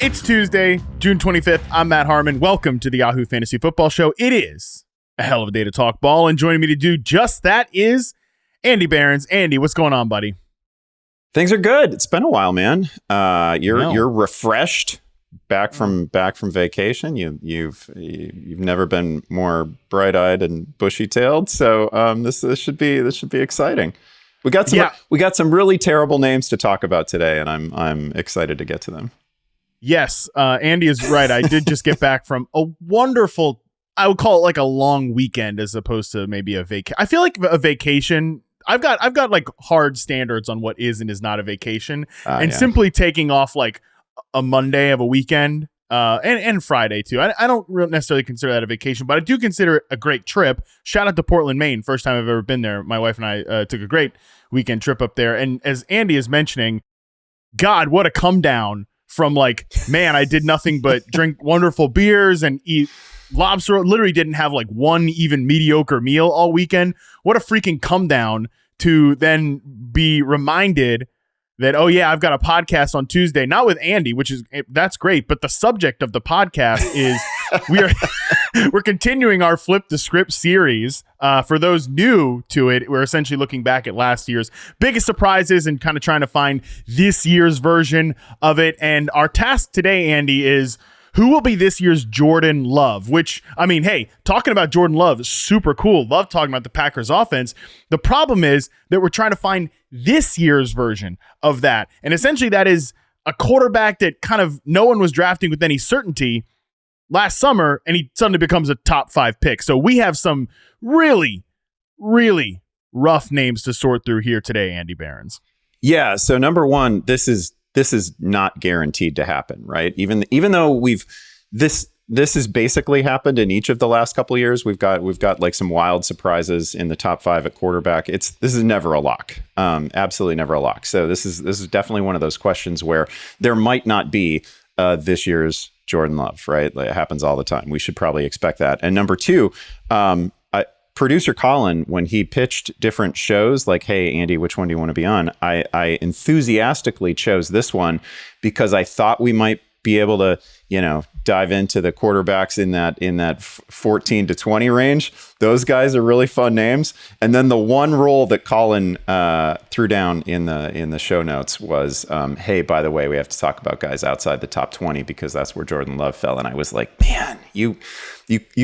It's Tuesday, June 25th. I'm Matt Harmon. Welcome to the Yahoo Fantasy Football Show. It is a hell of a day to talk ball, and joining me to do just that is Andy Behrens. Andy, what's going on, buddy? Things are good. It's been a while, man. You're refreshed, back from vacation. You've never been more bright-eyed and bushy-tailed. So this should be exciting. We got some really terrible names to talk about today, and I'm excited to get to them. Yes, Andy is right. I did just get back from a wonderful, I would call it like a long weekend as opposed to maybe a vacation. I feel like a vacation, I've got like hard standards on what is and is not a vacation. Simply taking off like a Monday of a weekend and Friday too. I don't necessarily consider that a vacation, but I do consider it a great trip. Shout out to Portland, Maine. First time I've ever been there. My wife and I took a great weekend trip up there. And as Andy is mentioning, God, what a come down from like, man, I did nothing but drink wonderful beers and eat lobster. Literally didn't have like one even mediocre meal all weekend. What a freaking come down to then be reminded that, oh yeah, I've got a podcast on Tuesday, not with Andy, that's great. But the subject of the podcast is we're continuing our Flip the Script series. For those new to it, we're essentially looking back at last year's biggest surprises and kind of trying to find this year's version of it. And our task today, Andy, is who will be this year's Jordan Love? Which, I mean, hey, talking about Jordan Love is super cool. Love talking about the Packers offense. The problem is that we're trying to find this year's version of that. And essentially that is a quarterback that kind of no one was drafting with any certainty last summer, and he suddenly becomes a top 5 pick. So we have some really, really rough names to sort through here today, Andy Behrens. Yeah. So number one, this is not guaranteed to happen, right? Even though this has basically happened in each of the last couple of years. We've got like some wild surprises in the top 5 at quarterback. This is never a lock. Absolutely never a lock. So this is definitely one of those questions where there might not be this year's Jordan Love, right? Like, it happens all the time. We should probably expect that. And number two, producer Colin, when he pitched different shows, like, hey, Andy, which one do you want to be on? I enthusiastically chose this one because I thought we might be able to, dive into the quarterbacks in that 14 to 20 range. Those guys are really fun names. And then the one role that Colin threw down in the show notes was, hey, by the way, we have to talk about guys outside the top 20 because that's where Jordan Love fell. And I was like, man, you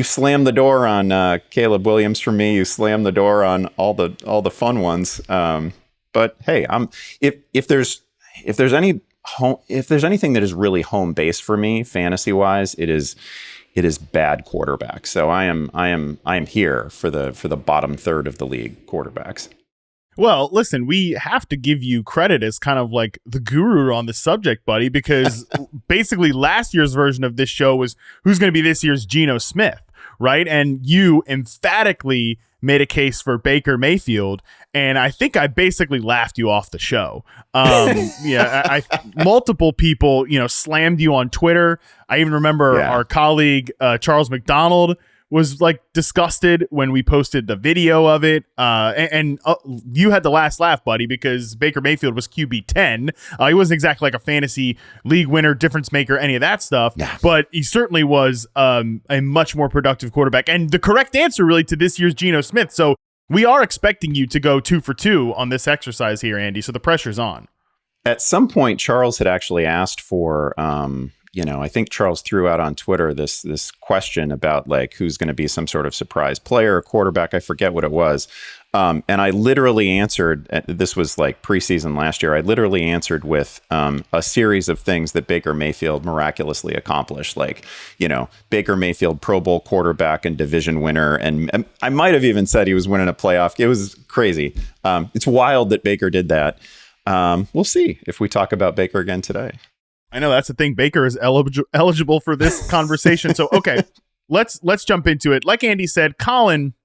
slammed the door on Caleb Williams for me. You slammed the door on all the fun ones. But hey, if there's anything that is really home base for me, fantasy wise, it is bad quarterbacks. So I am here for the bottom third of the league quarterbacks. Well, listen, we have to give you credit as kind of like the guru on the subject, buddy, because basically last year's version of this show was who's going to be this year's Geno Smith, right? And you emphatically made a case for Baker Mayfield, and I think I basically laughed you off the show. Multiple people, slammed you on Twitter. I even remember our colleague Charles McDonald was like disgusted when we posted the video of it. And you had the last laugh, buddy, because Baker Mayfield was QB 10. He wasn't exactly like a fantasy league winner, difference maker, any of that stuff, but he certainly was a much more productive quarterback and the correct answer really to this year's Geno Smith. So we are expecting you to go 2 for 2 on this exercise here, Andy. So the pressure's on. At some point, Charles had actually asked for, I think Charles threw out on Twitter this question about like who's going to be some sort of surprise player or quarterback. I forget what it was. And I literally answered, this was like preseason last year. I literally answered with a series of things that Baker Mayfield miraculously accomplished. Like, Baker Mayfield, Pro Bowl quarterback and division winner. And I might have even said he was winning a playoff. It was crazy. It's wild that Baker did that. We'll see if we talk about Baker again today. I know that's the thing. Baker is eligible for this conversation. So, okay, let's jump into it. Like Andy said, Colin,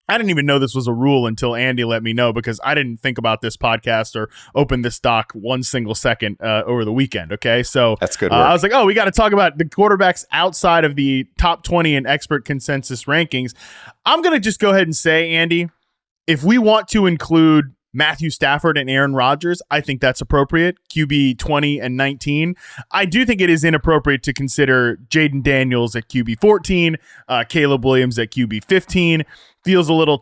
I didn't even know this was a rule until Andy let me know because I didn't think about this podcast or open this doc one single second over the weekend. Okay, so that's good work. I was like, we got to talk about the quarterbacks outside of the top 20 in expert consensus rankings. I'm going to just go ahead and say, Andy, if we want to include Matthew Stafford and Aaron Rodgers, I think that's appropriate. QB 20 and 19. I do think it is inappropriate to consider Jaden Daniels at QB 14, Caleb Williams at QB 15. Feels a little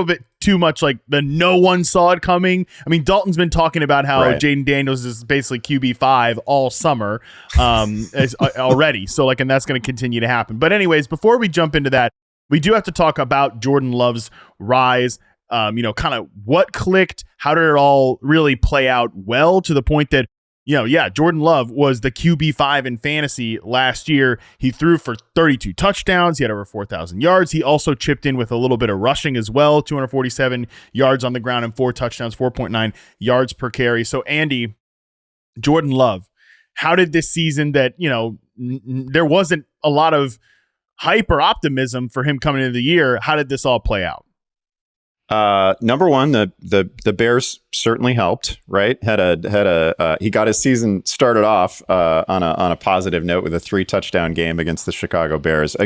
bit too much like the no one saw it coming. I mean, Dalton's been talking about how Jaden Daniels is basically QB 5 all summer already. So and that's going to continue to happen. But anyways, before we jump into that, we do have to talk about Jordan Love's rise. Kind of what clicked, how did it all really play out well to the point that, Jordan Love was the QB 5 in fantasy last year. He threw for 32 touchdowns. He had over 4,000 yards. He also chipped in with a little bit of rushing as well, 247 yards on the ground and 4 touchdowns, 4.9 yards per carry. So Andy, Jordan Love, how did this season that, there wasn't a lot of hype or optimism for him coming into the year, how did this all play out? Number one, the Bears certainly helped, right? He got his season started off on a positive note with a 3 touchdown game against the Chicago Bears.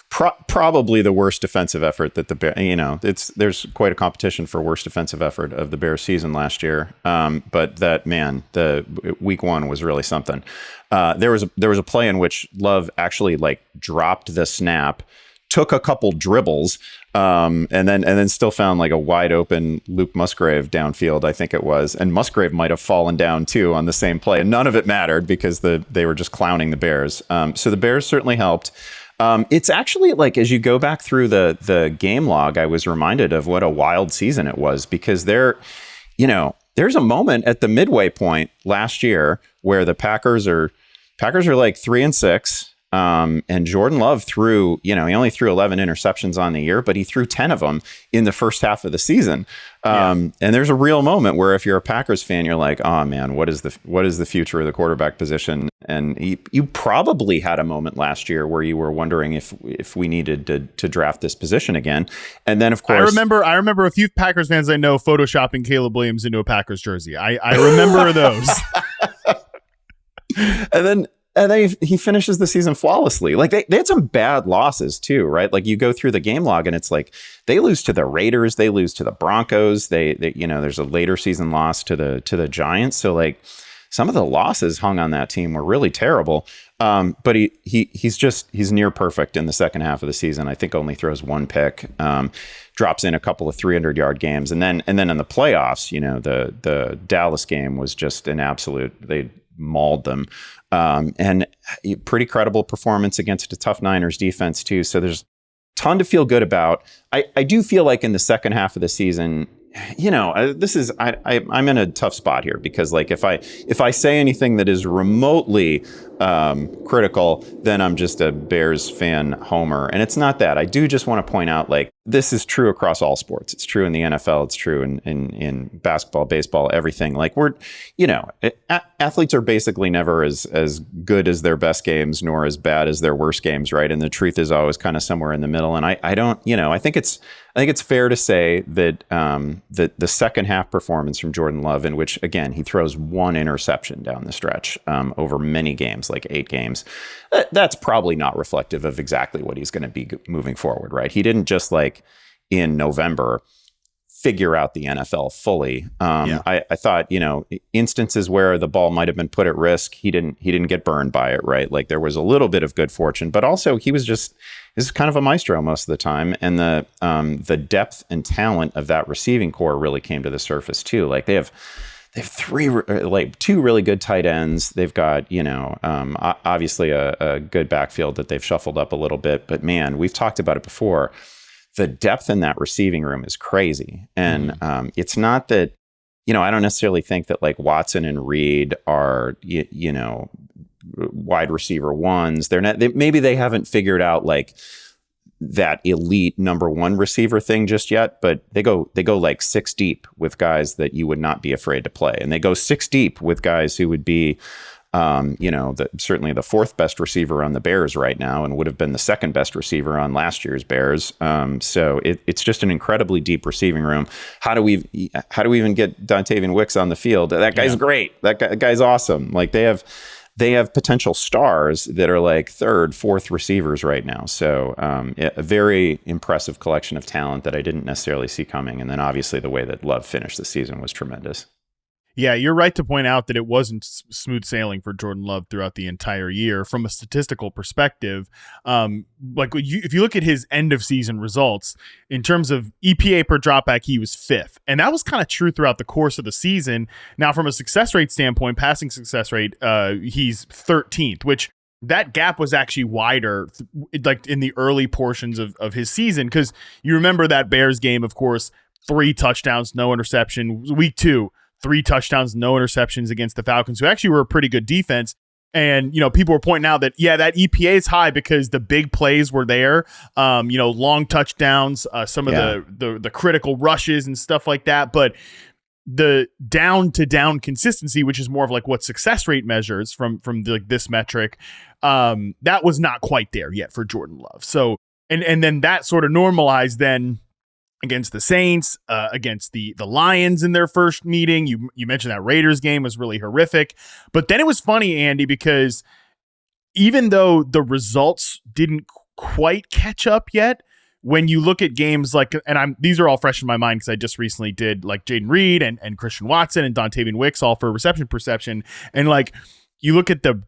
Probably the worst defensive effort that the Bears, there's quite a competition for worst defensive effort of the Bears season last year. But the week 1 was really something. There was a play in which Love actually dropped the snap, took a couple dribbles, and then still found a wide open Luke Musgrave downfield, I think it was. And Musgrave might have fallen down too on the same play. And none of it mattered because they were just clowning the Bears. So the Bears certainly helped. It's actually as you go back through the game log, I was reminded of what a wild season it was, because there's a moment at the midway point last year where the Packers are 3-6. And Jordan Love threw, he only threw 11 interceptions on the year, but he threw 10 of them in the first half of the season. And there's a real moment where if you're a Packers fan, you're like, oh man, what is the future of the quarterback position? And you probably had a moment last year where you were wondering if we needed to draft this position again. And then of course, I remember a few Packers fans I know photoshopping Caleb Williams into a Packers jersey. I remember those. And then he finishes the season flawlessly. They had some bad losses too, right? You go through the game log and it's they lose to the Raiders, they lose to the Broncos, they there's a later season loss to the Giants. So some of the losses hung on that team were really terrible. But he's near perfect in the second half of the season. I think only throws 1 pick, drops in a couple of 300-yard games, and then in the playoffs, the Dallas game was just an absolute. They mauled them. And pretty credible performance against a tough Niners defense too. So there's a ton to feel good about. I do feel like in the second half of the season, I'm in a tough spot here because if I say anything that is remotely critical, then I'm just a Bears fan homer. And it's not that. I do just want to point out this is true across all sports. It's true in the NFL. It's true in basketball, baseball, everything. Athletes are basically never as good as their best games, nor as bad as their worst games, right? And the truth is always kind of somewhere in the middle. And I think it's fair to say that the second half performance from Jordan Love, in which again he throws 1 interception down the stretch over many games, 8 games, that's probably not reflective of exactly what he's going to be moving forward, right? He didn't just in November figure out the NFL fully. I thought, instances where the ball might have been put at risk, he didn't get burned by it, right? There was a little bit of good fortune, but also he was kind of a maestro most of the time. And the depth and talent of that receiving core really came to the surface too. They have 2 really good tight ends. They've got, obviously a good backfield that they've shuffled up a little bit, but man, we've talked about it before. The depth in that receiving room is crazy. And it's not that, I don't necessarily think that Watson and Reed are, wide receiver 1s. They're not, maybe they haven't figured out that elite number 1 receiver thing just yet, but they go 6 deep with guys that you would not be afraid to play. And they go 6 deep with guys who would be, certainly the 4th best receiver on the Bears right now, and would have been the 2nd best receiver on last year's Bears. So it's just an incredibly deep receiving room. How do we even get Dontavian Wicks on the field? That guy's great. That guy's awesome. They have they have potential stars that are like third, fourth receivers right now. So a very impressive collection of talent that I didn't necessarily see coming. And then obviously the way that Love finished the season was tremendous. Yeah, you're right to point out that it wasn't smooth sailing for Jordan Love throughout the entire year from a statistical perspective. If you look at his end of season results in terms of EPA per dropback, he was fifth, and that was kind of true throughout the course of the season. Now, from a success rate standpoint, passing success rate, he's 13th, which that gap was actually wider, like in the early portions of his season, because you remember that Bears game, of course, 3 touchdowns, no interception. Week 2. 3 touchdowns, no interceptions against the Falcons, who actually were a pretty good defense. And, people were pointing out that, that EPA is high because the big plays were there, long touchdowns, some of the critical rushes and stuff like that. But the down to down consistency, which is more of like what success rate measures from this metric, that was not quite there yet for Jordan Love. So, and then that sort of normalized then against the Saints, against the Lions in their first meeting. You mentioned that Raiders game was really horrific. But then it was funny, Andy, because even though the results didn't quite catch up yet, when you look at games like, and these are all fresh in my mind because I just recently did like Jaden Reed and Christian Watson and Dontavian Wicks all for reception perception. And like you look at the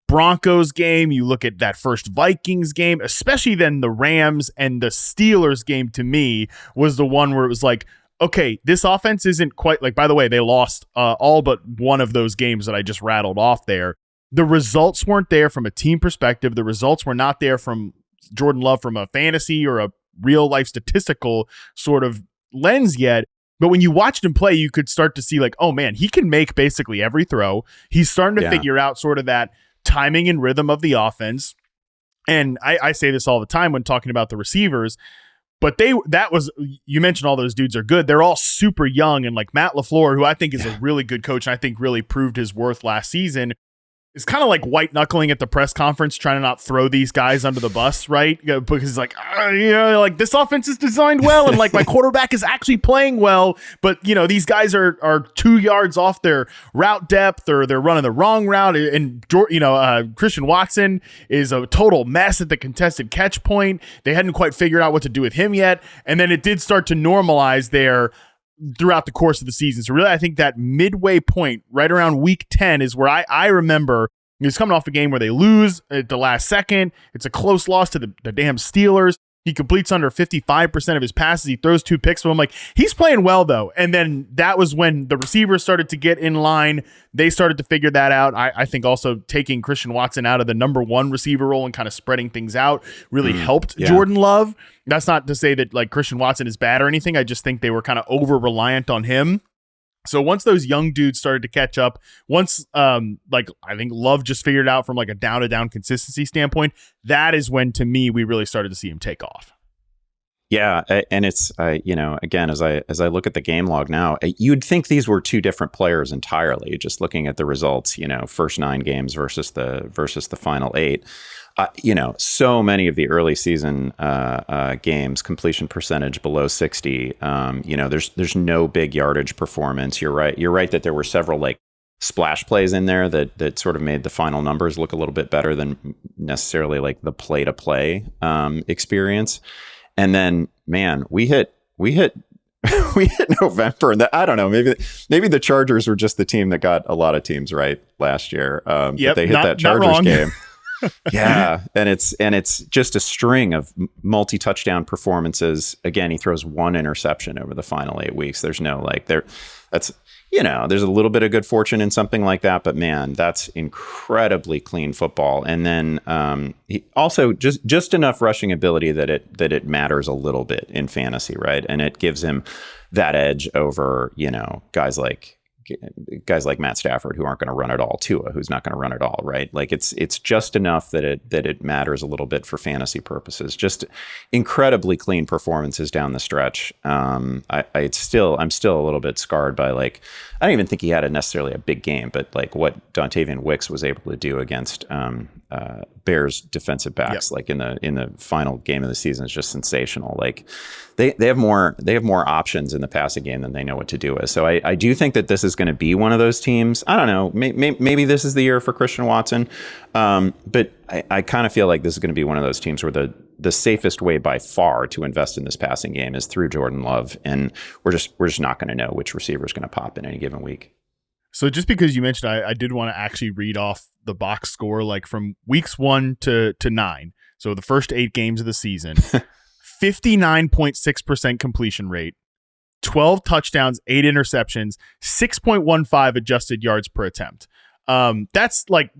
Broncos game, you look at that first Vikings game, especially then the Rams and the Steelers game, to me was the one where it was like, okay, this offense isn't quite like, by the way, they lost all but one of those games that I just rattled off there. The results weren't there from a team perspective. The results were not there from Jordan Love from a fantasy or a real life statistical sort of lens yet. But when you watched him play, you could start to see like, oh man, he can make basically every throw. He's starting to figure out sort of that timing and rhythm of the offense. And I say this all the time when talking about the receivers, but you mentioned all those dudes are good. They're all super young, and like Matt LaFleur, who I think is a really good coach and I think really proved his worth last season, is kind of like white knuckling at the press conference, trying to not throw these guys under the bus, right? Because he's like, like this offense is designed well, and like my quarterback is actually playing well, but these guys are 2 yards off their route depth, or they're running the wrong route, and Christian Watson is a total mess at the contested catch point. They hadn't quite figured out what to do with him yet, and then it did start to normalize there throughout the course of the season. So really, I think that midway point, right around week 10, is where I remember he's coming off a game where they lose at the last second. It's a close loss to the damn Steelers. He completes under 55% of his passes. He throws 2 picks. So I'm like, he's playing well, though. And then that was when the receivers started to get in line. They started to figure that out. I think also taking Christian Watson out of the number 1 receiver role and kind of spreading things out really helped Jordan Love. That's not to say that like Christian Watson is bad or anything. I just think they were kind of over-reliant on him. So once those young dudes started to catch up, once I think Love just figured it out from like a down-to-down consistency standpoint, that is when, to me, we really started to see him take off. Yeah, and it's again, as I look at the game log now, you'd think these were 2 different players entirely. Just looking at the results, first 9 games versus the final 8. So many of the early season games, completion percentage below 60. There's no big yardage performance. You're right that there were several like splash plays in there that sort of made the final numbers look a little bit better than necessarily like the play to play experience. And then, man, we hit November, and I don't know, maybe the Chargers were just the team that got a lot of teams right last year. But they hit that Chargers game. Yeah, and it's just a string of multi-touchdown performances. Again, he throws 1 interception over the final 8 weeks. There's no there's a little bit of good fortune in something like that, but man, that's incredibly clean football. And then he also just enough rushing ability that it matters a little bit in fantasy, right? And it gives him that edge over guys like Matt Stafford, who aren't going to run at all, Tua, who's not going to run at all, right? Like it's just enough that it matters a little bit for fantasy purposes. Just incredibly clean performances down the stretch. I'm still a little bit scarred by like, I don't even think he had necessarily a big game, but like what Dontavian Wicks was able to do against Bears defensive backs, like in the final game of the season, is just sensational. Like they have more options in the passing game than they know what to do with. So I do think that this is is going to be one of those teams. I don't know. Maybe this is the year for Christian Watson. But I kind of feel like this is going to be one of those teams where the safest way by far to invest in this passing game is through Jordan Love. And we're just not going to know which receiver is going to pop in any given week. So just because you mentioned, I did want to actually read off the box score, like from weeks 1 to 9. So the first 8 games of the season, 59.6% completion rate, 12 touchdowns, 8 interceptions, 6.15 adjusted yards per attempt. That's like,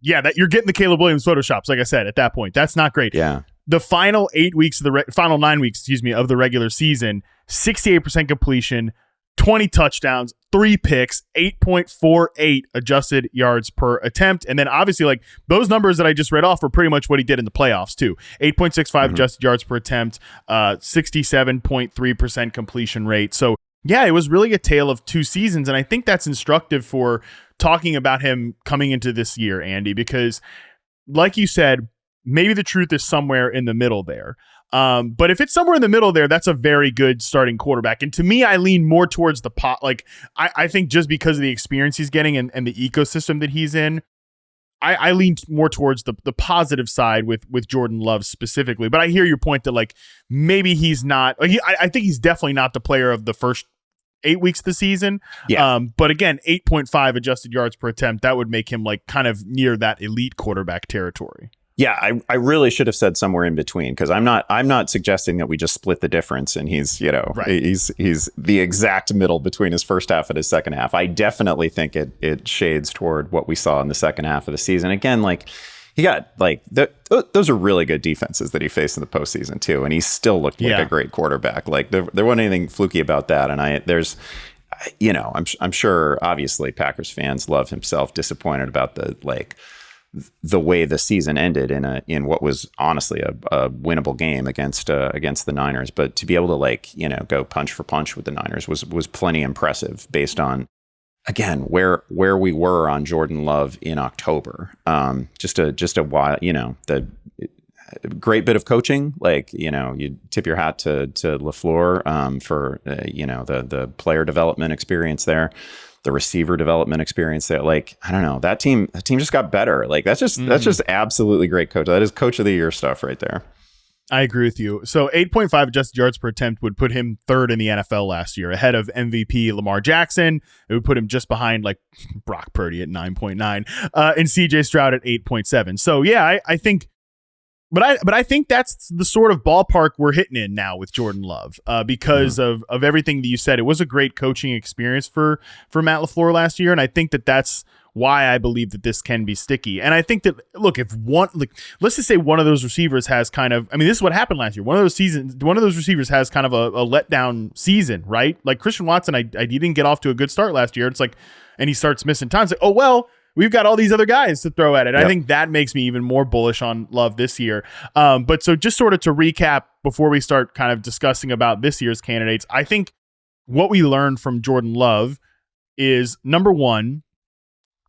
that you're getting the Caleb Williams photoshops. Like I said, at that point, that's not great. Yeah. The final 8 weeks of final 9 weeks, of the regular season, 68% completion, 20 touchdowns, 3 picks, 8.48 adjusted yards per attempt. And then obviously, like, those numbers that I just read off were pretty much what he did in the playoffs too. 8.65 adjusted yards per attempt, 67.3% completion rate. So yeah, it was really a tale of 2 seasons. And I think that's instructive for talking about him coming into this year, Andy, because like you said, maybe the truth is somewhere in the middle there. But if it's somewhere in the middle there, that's a very good starting quarterback. And to me, I lean more towards the pot. Like, I think just because of the experience he's getting and the ecosystem that he's in, I lean more towards the positive side with Jordan Love specifically. But I hear your point that, like, maybe he's not. I think he's definitely not the player of the first 8 weeks of the season. Yeah. But again, 8.5 adjusted yards per attempt, that would make him like kind of near that elite quarterback territory. Yeah, I really should have said somewhere in between, because I'm not suggesting that we just split the difference and he's he's the exact middle between his first half and his second half. I definitely think it shades toward what we saw in the second half of the season. Again, like, he got like those are really good defenses that he faced in the postseason too, and he still looked like a great quarterback. Like, there wasn't anything fluky about that. And I'm sure obviously Packers fans love himself disappointed about the way the season ended in what was honestly a winnable game against the Niners. But to be able to go punch for punch with the Niners was plenty impressive based on, again, where we were on Jordan Love in October. Just a while, the great bit of coaching. You tip your hat to LaFleur for the player development experience there, the receiver development experience there. Like, I don't know, that team just got better. Like, that's just absolutely great coach. That is coach of the year stuff right there. I agree with you. So 8.5 adjusted yards per attempt would put him 3rd in the NFL last year, ahead of MVP Lamar Jackson. It would put him just behind like Brock Purdy at 9.9 and CJ Stroud at 8.7. So yeah, I think, but I think that's the sort of ballpark we're hitting in now with Jordan Love, because of everything that you said. It was a great coaching experience for Matt LaFleur last year, and I think that that's why I believe that this can be sticky. And I think that, look, if let's just say one of those receivers has kind of, this is what happened last year. One of those receivers has kind of a letdown season, right? Like Christian Watson, he didn't get off to a good start last year. It's like, and he starts missing time. It's like, oh, well, we've got all these other guys to throw at it. Yep. I think that makes me even more bullish on Love this year. But so just sort of to recap before we start kind of discussing about this year's candidates, I think what we learned from Jordan Love is, number one,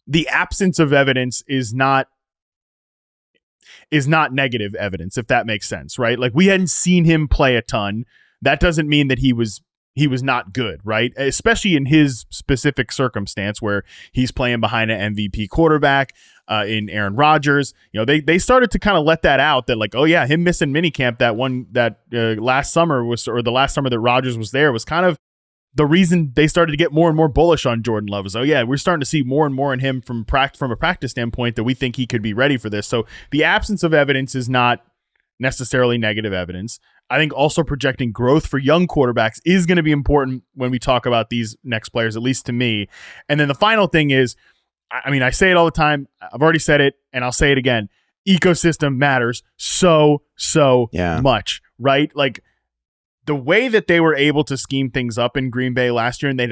the absence of evidence is not negative evidence, if that makes sense, right? Like, we hadn't seen him play a ton. That doesn't mean that he was not good, right? Especially in his specific circumstance where he's playing behind an MVP quarterback in Aaron Rodgers. They started to kind of let that out, that like, oh yeah, him missing minicamp last summer the last summer that Rodgers was there was kind of the reason they started to get more and more bullish on Jordan Love. Is, oh yeah, we're starting to see more and more in him from a practice standpoint that we think he could be ready for this. So the absence of evidence is not necessarily negative evidence. I think also projecting growth for young quarterbacks is going to be important when we talk about these next players, at least to me. And then the final thing is, I say it all the time. I've already said it, and I'll say it again. Ecosystem matters so much, right? Like, the way that they were able to scheme things up in Green Bay last year, and they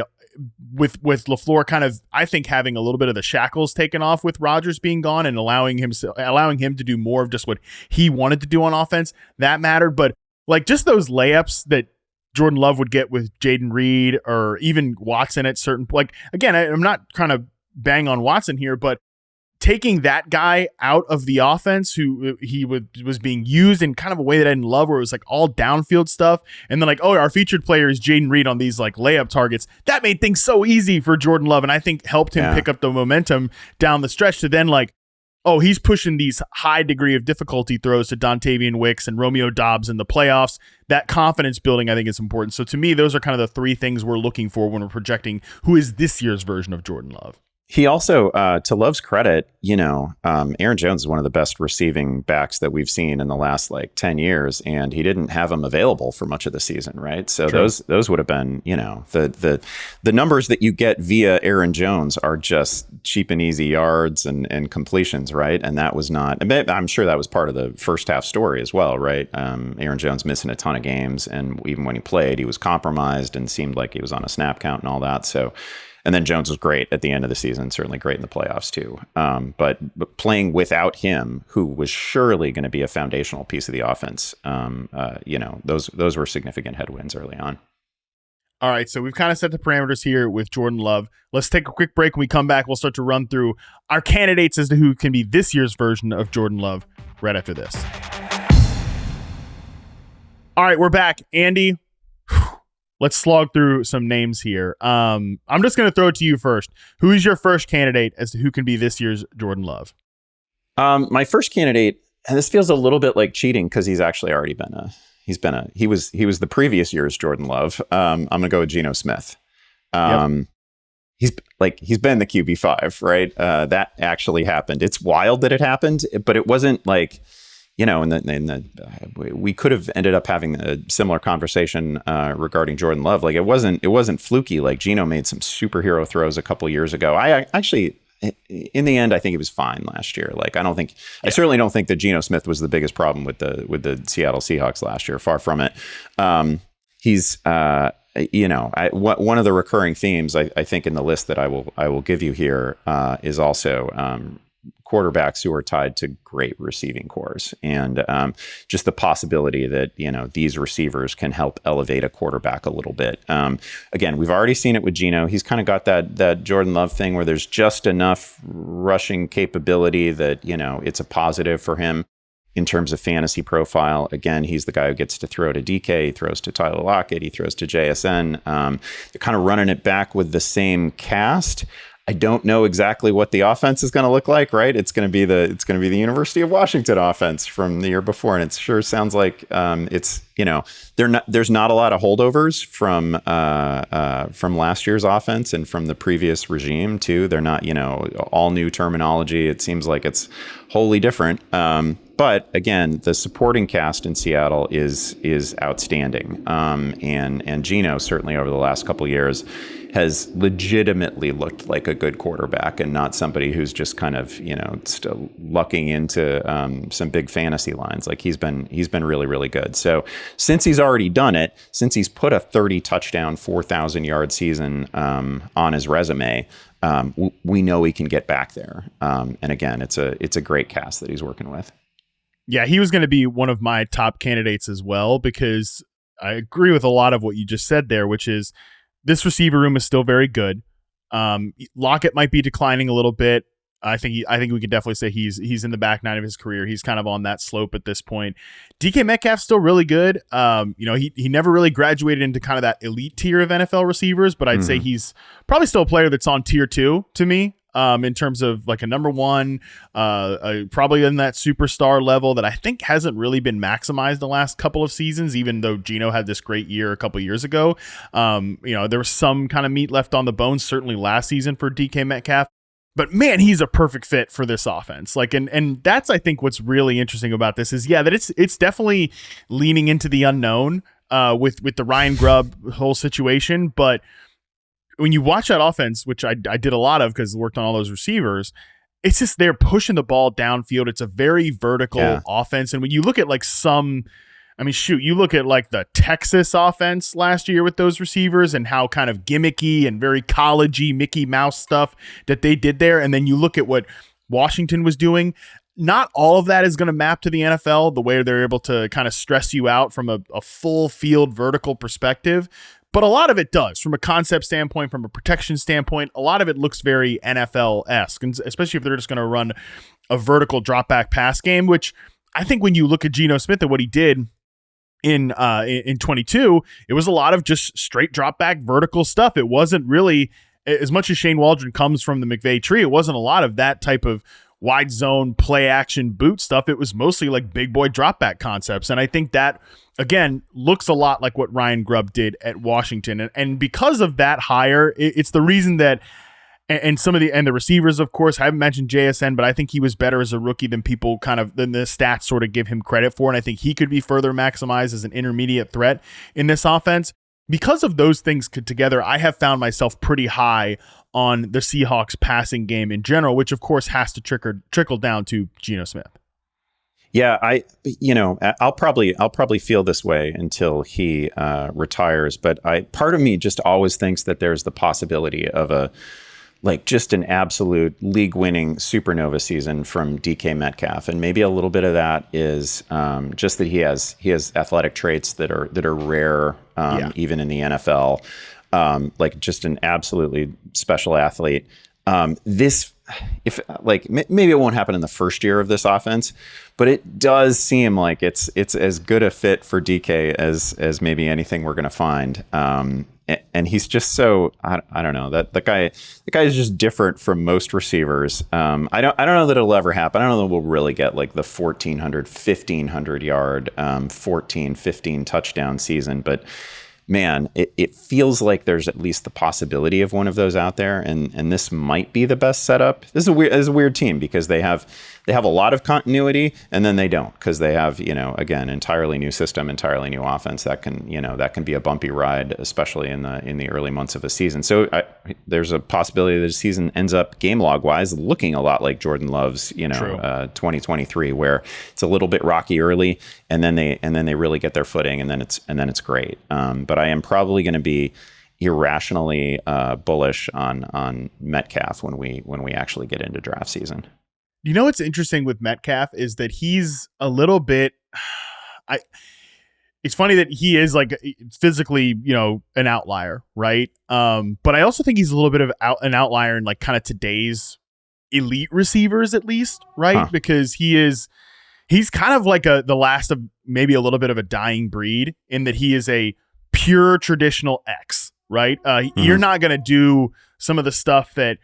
with LaFleur kind of, I think, having a little bit of the shackles taken off with Rodgers being gone and allowing him to do more of just what he wanted to do on offense, that mattered. But like, just those layups that Jordan Love would get with Jaden Reed or even Watson at certain, like, again, I'm not trying to bang on Watson here, but taking that guy out of the offense who was being used in kind of a way that I didn't love, where it was like all downfield stuff. And then like, oh, our featured player is Jaden Reed on these like layup targets. That made things so easy for Jordan Love. And I think helped him pick up the momentum down the stretch to then like, oh, he's pushing these high degree of difficulty throws to Dontavian Wicks and Romeo Doubs in the playoffs. That confidence building, I think, is important. So to me, those are kind of the three things we're looking for when we're projecting who is this year's version of Jordan Love. He also, to Love's credit, Aaron Jones is one of the best receiving backs that we've seen in the last like 10 years, and he didn't have him available for much of the season, right? So True. those would have been, the numbers that you get via Aaron Jones are just cheap and easy yards and completions, right? And that was not, I'm sure that was part of the first half story as well, right? Aaron Jones missing a ton of games, and even when he played, he was compromised and seemed like he was on a snap count and all that. So. And then Jones was great at the end of the season, certainly great in the playoffs too. But playing without him, who was surely going to be a foundational piece of the offense, those were significant headwinds early on. All right, so we've kind of set the parameters here with Jordan Love. Let's take a quick break. When we come back, we'll start to run through our candidates as to who can be this year's version of Jordan Love right after this. All right, we're back. Andy, let's slog through some names here. I'm just going to throw it to you first. Who is your first candidate as to who can be this year's Jordan Love? My first candidate, and this feels a little bit like cheating because he's actually already he was the previous year's Jordan Love. I'm going to go with Geno Smith. He's been the QB5, right? That actually happened. It's wild that it happened, but it wasn't like, we could have ended up having a similar conversation regarding Jordan Love. Like it wasn't fluky. Like Geno made some superhero throws a couple years ago. I actually, in the end, I think he was fine last year. Like I certainly don't think that Geno Smith was the biggest problem with the Seattle Seahawks last year. Far from it. He's one of the recurring themes I think in the list that I will give you here is also quarterbacks who are tied to great receiving cores, and just the possibility that these receivers can help elevate a quarterback a little bit. Again, we've already seen it with Geno. He's kind of got that Jordan Love thing where there's just enough rushing capability that it's a positive for him in terms of fantasy profile. Again, he's the guy who gets to throw to DK, he throws to Tyler Lockett, he throws to JSN. They're kind of running it back with the same cast. I don't know exactly what the offense is going to look like, right? It's going to be the University of Washington offense from the year before, and it sure sounds like there's not a lot of holdovers from last year's offense and from the previous regime too. They're not all new terminology. It seems like it's wholly different. But again, the supporting cast in Seattle is outstanding, and Geno certainly over the last couple of years has legitimately looked like a good quarterback and not somebody who's just kind of still lucking into some big fantasy lines. Like he's been really, really good. So since he's already done it, since he's put a 30 touchdown 4,000 yard season on his resume, we know he can get back there. And again, it's a great cast that he's working with. Yeah, he was going to be one of my top candidates as well, because I agree with a lot of what you just said there, which is this receiver room is still very good. Lockett might be declining a little bit. I think we can definitely say he's in the back nine of his career. He's kind of on that slope at this point. DK Metcalf's still really good. He never really graduated into kind of that elite tier of NFL receivers, but I'd say he's probably still a player that's on tier 2 to me. In terms of like a number one, probably in that superstar level that I think hasn't really been maximized the last couple of seasons, even though Geno had this great year a couple of years ago. There was some kind of meat left on the bones, certainly last season for DK Metcalf. But man, he's a perfect fit for this offense. Like, and that's, I think, what's really interesting about this is, that it's definitely leaning into the unknown with the Ryan Grubb whole situation, but when you watch that offense, which I did a lot of because I worked on all those receivers, it's just they're pushing the ball downfield. It's a very vertical offense. And when you look at you look at like the Texas offense last year with those receivers and how kind of gimmicky and very collegey Mickey Mouse stuff that they did there. And then you look at what Washington was doing. Not all of that is going to map to the NFL the way they're able to kind of stress you out from a full field vertical perspective. But a lot of it does, from a concept standpoint, from a protection standpoint. A lot of it looks very NFL-esque, and especially if they're just going to run a vertical drop-back pass game, which I think when you look at Geno Smith and what he did in 22, it was a lot of just straight drop-back vertical stuff. It wasn't really, as much as Shane Waldron comes from the McVay tree, it wasn't a lot of that type of wide zone play action boot stuff. It was mostly like big boy drop back concepts. And I think that, again, looks a lot like what Ryan Grubb did at Washington. And because of that hire, it's the reason that, and some of the receivers, of course, I haven't mentioned JSN, but I think he was better as a rookie than than the stats sort of give him credit for. And I think he could be further maximized as an intermediate threat in this offense. Because of those things together, I have found myself pretty high on the Seahawks passing game in general, which of course has to trickle down to Geno Smith. Yeah, I'll probably feel this way until he retires. But part of me just always thinks that there's the possibility of just an absolute league-winning supernova season from DK Metcalf, and maybe a little bit of that is just that he has athletic traits that are rare, even in the NFL. Like just an absolutely special athlete. Maybe it won't happen in the first year of this offense, but it does seem like it's as good a fit for DK as maybe anything we're going to find. And he's just so, I don't know, that the guy is just different from most receivers. I don't know that it'll ever happen. I don't know that we'll really get like the 1,500 yard, 14, 15 touchdown season, but man, it feels like there's at least the possibility of one of those out there, and this might be the best setup. This is a weird team because they have a lot of continuity, and then they don't, because they have, again, entirely new system, entirely new offense that can be a bumpy ride, especially in the early months of a season. So there's a possibility that the season ends up game log wise looking a lot like Jordan Love's 2023, where it's a little bit rocky early, and then they really get their footing, and then it's great. But I am probably going to be irrationally bullish on Metcalf when we actually get into draft season. What's interesting with Metcalf is that he's a little bit. It's funny that he is like physically, an outlier, right? But I also think he's a little bit of an outlier in like kind of today's elite receivers, at least, right? Huh. Because he's kind of like the last of maybe a little bit of a dying breed in that he is a pure traditional X, right? You're not going to do some of the stuff that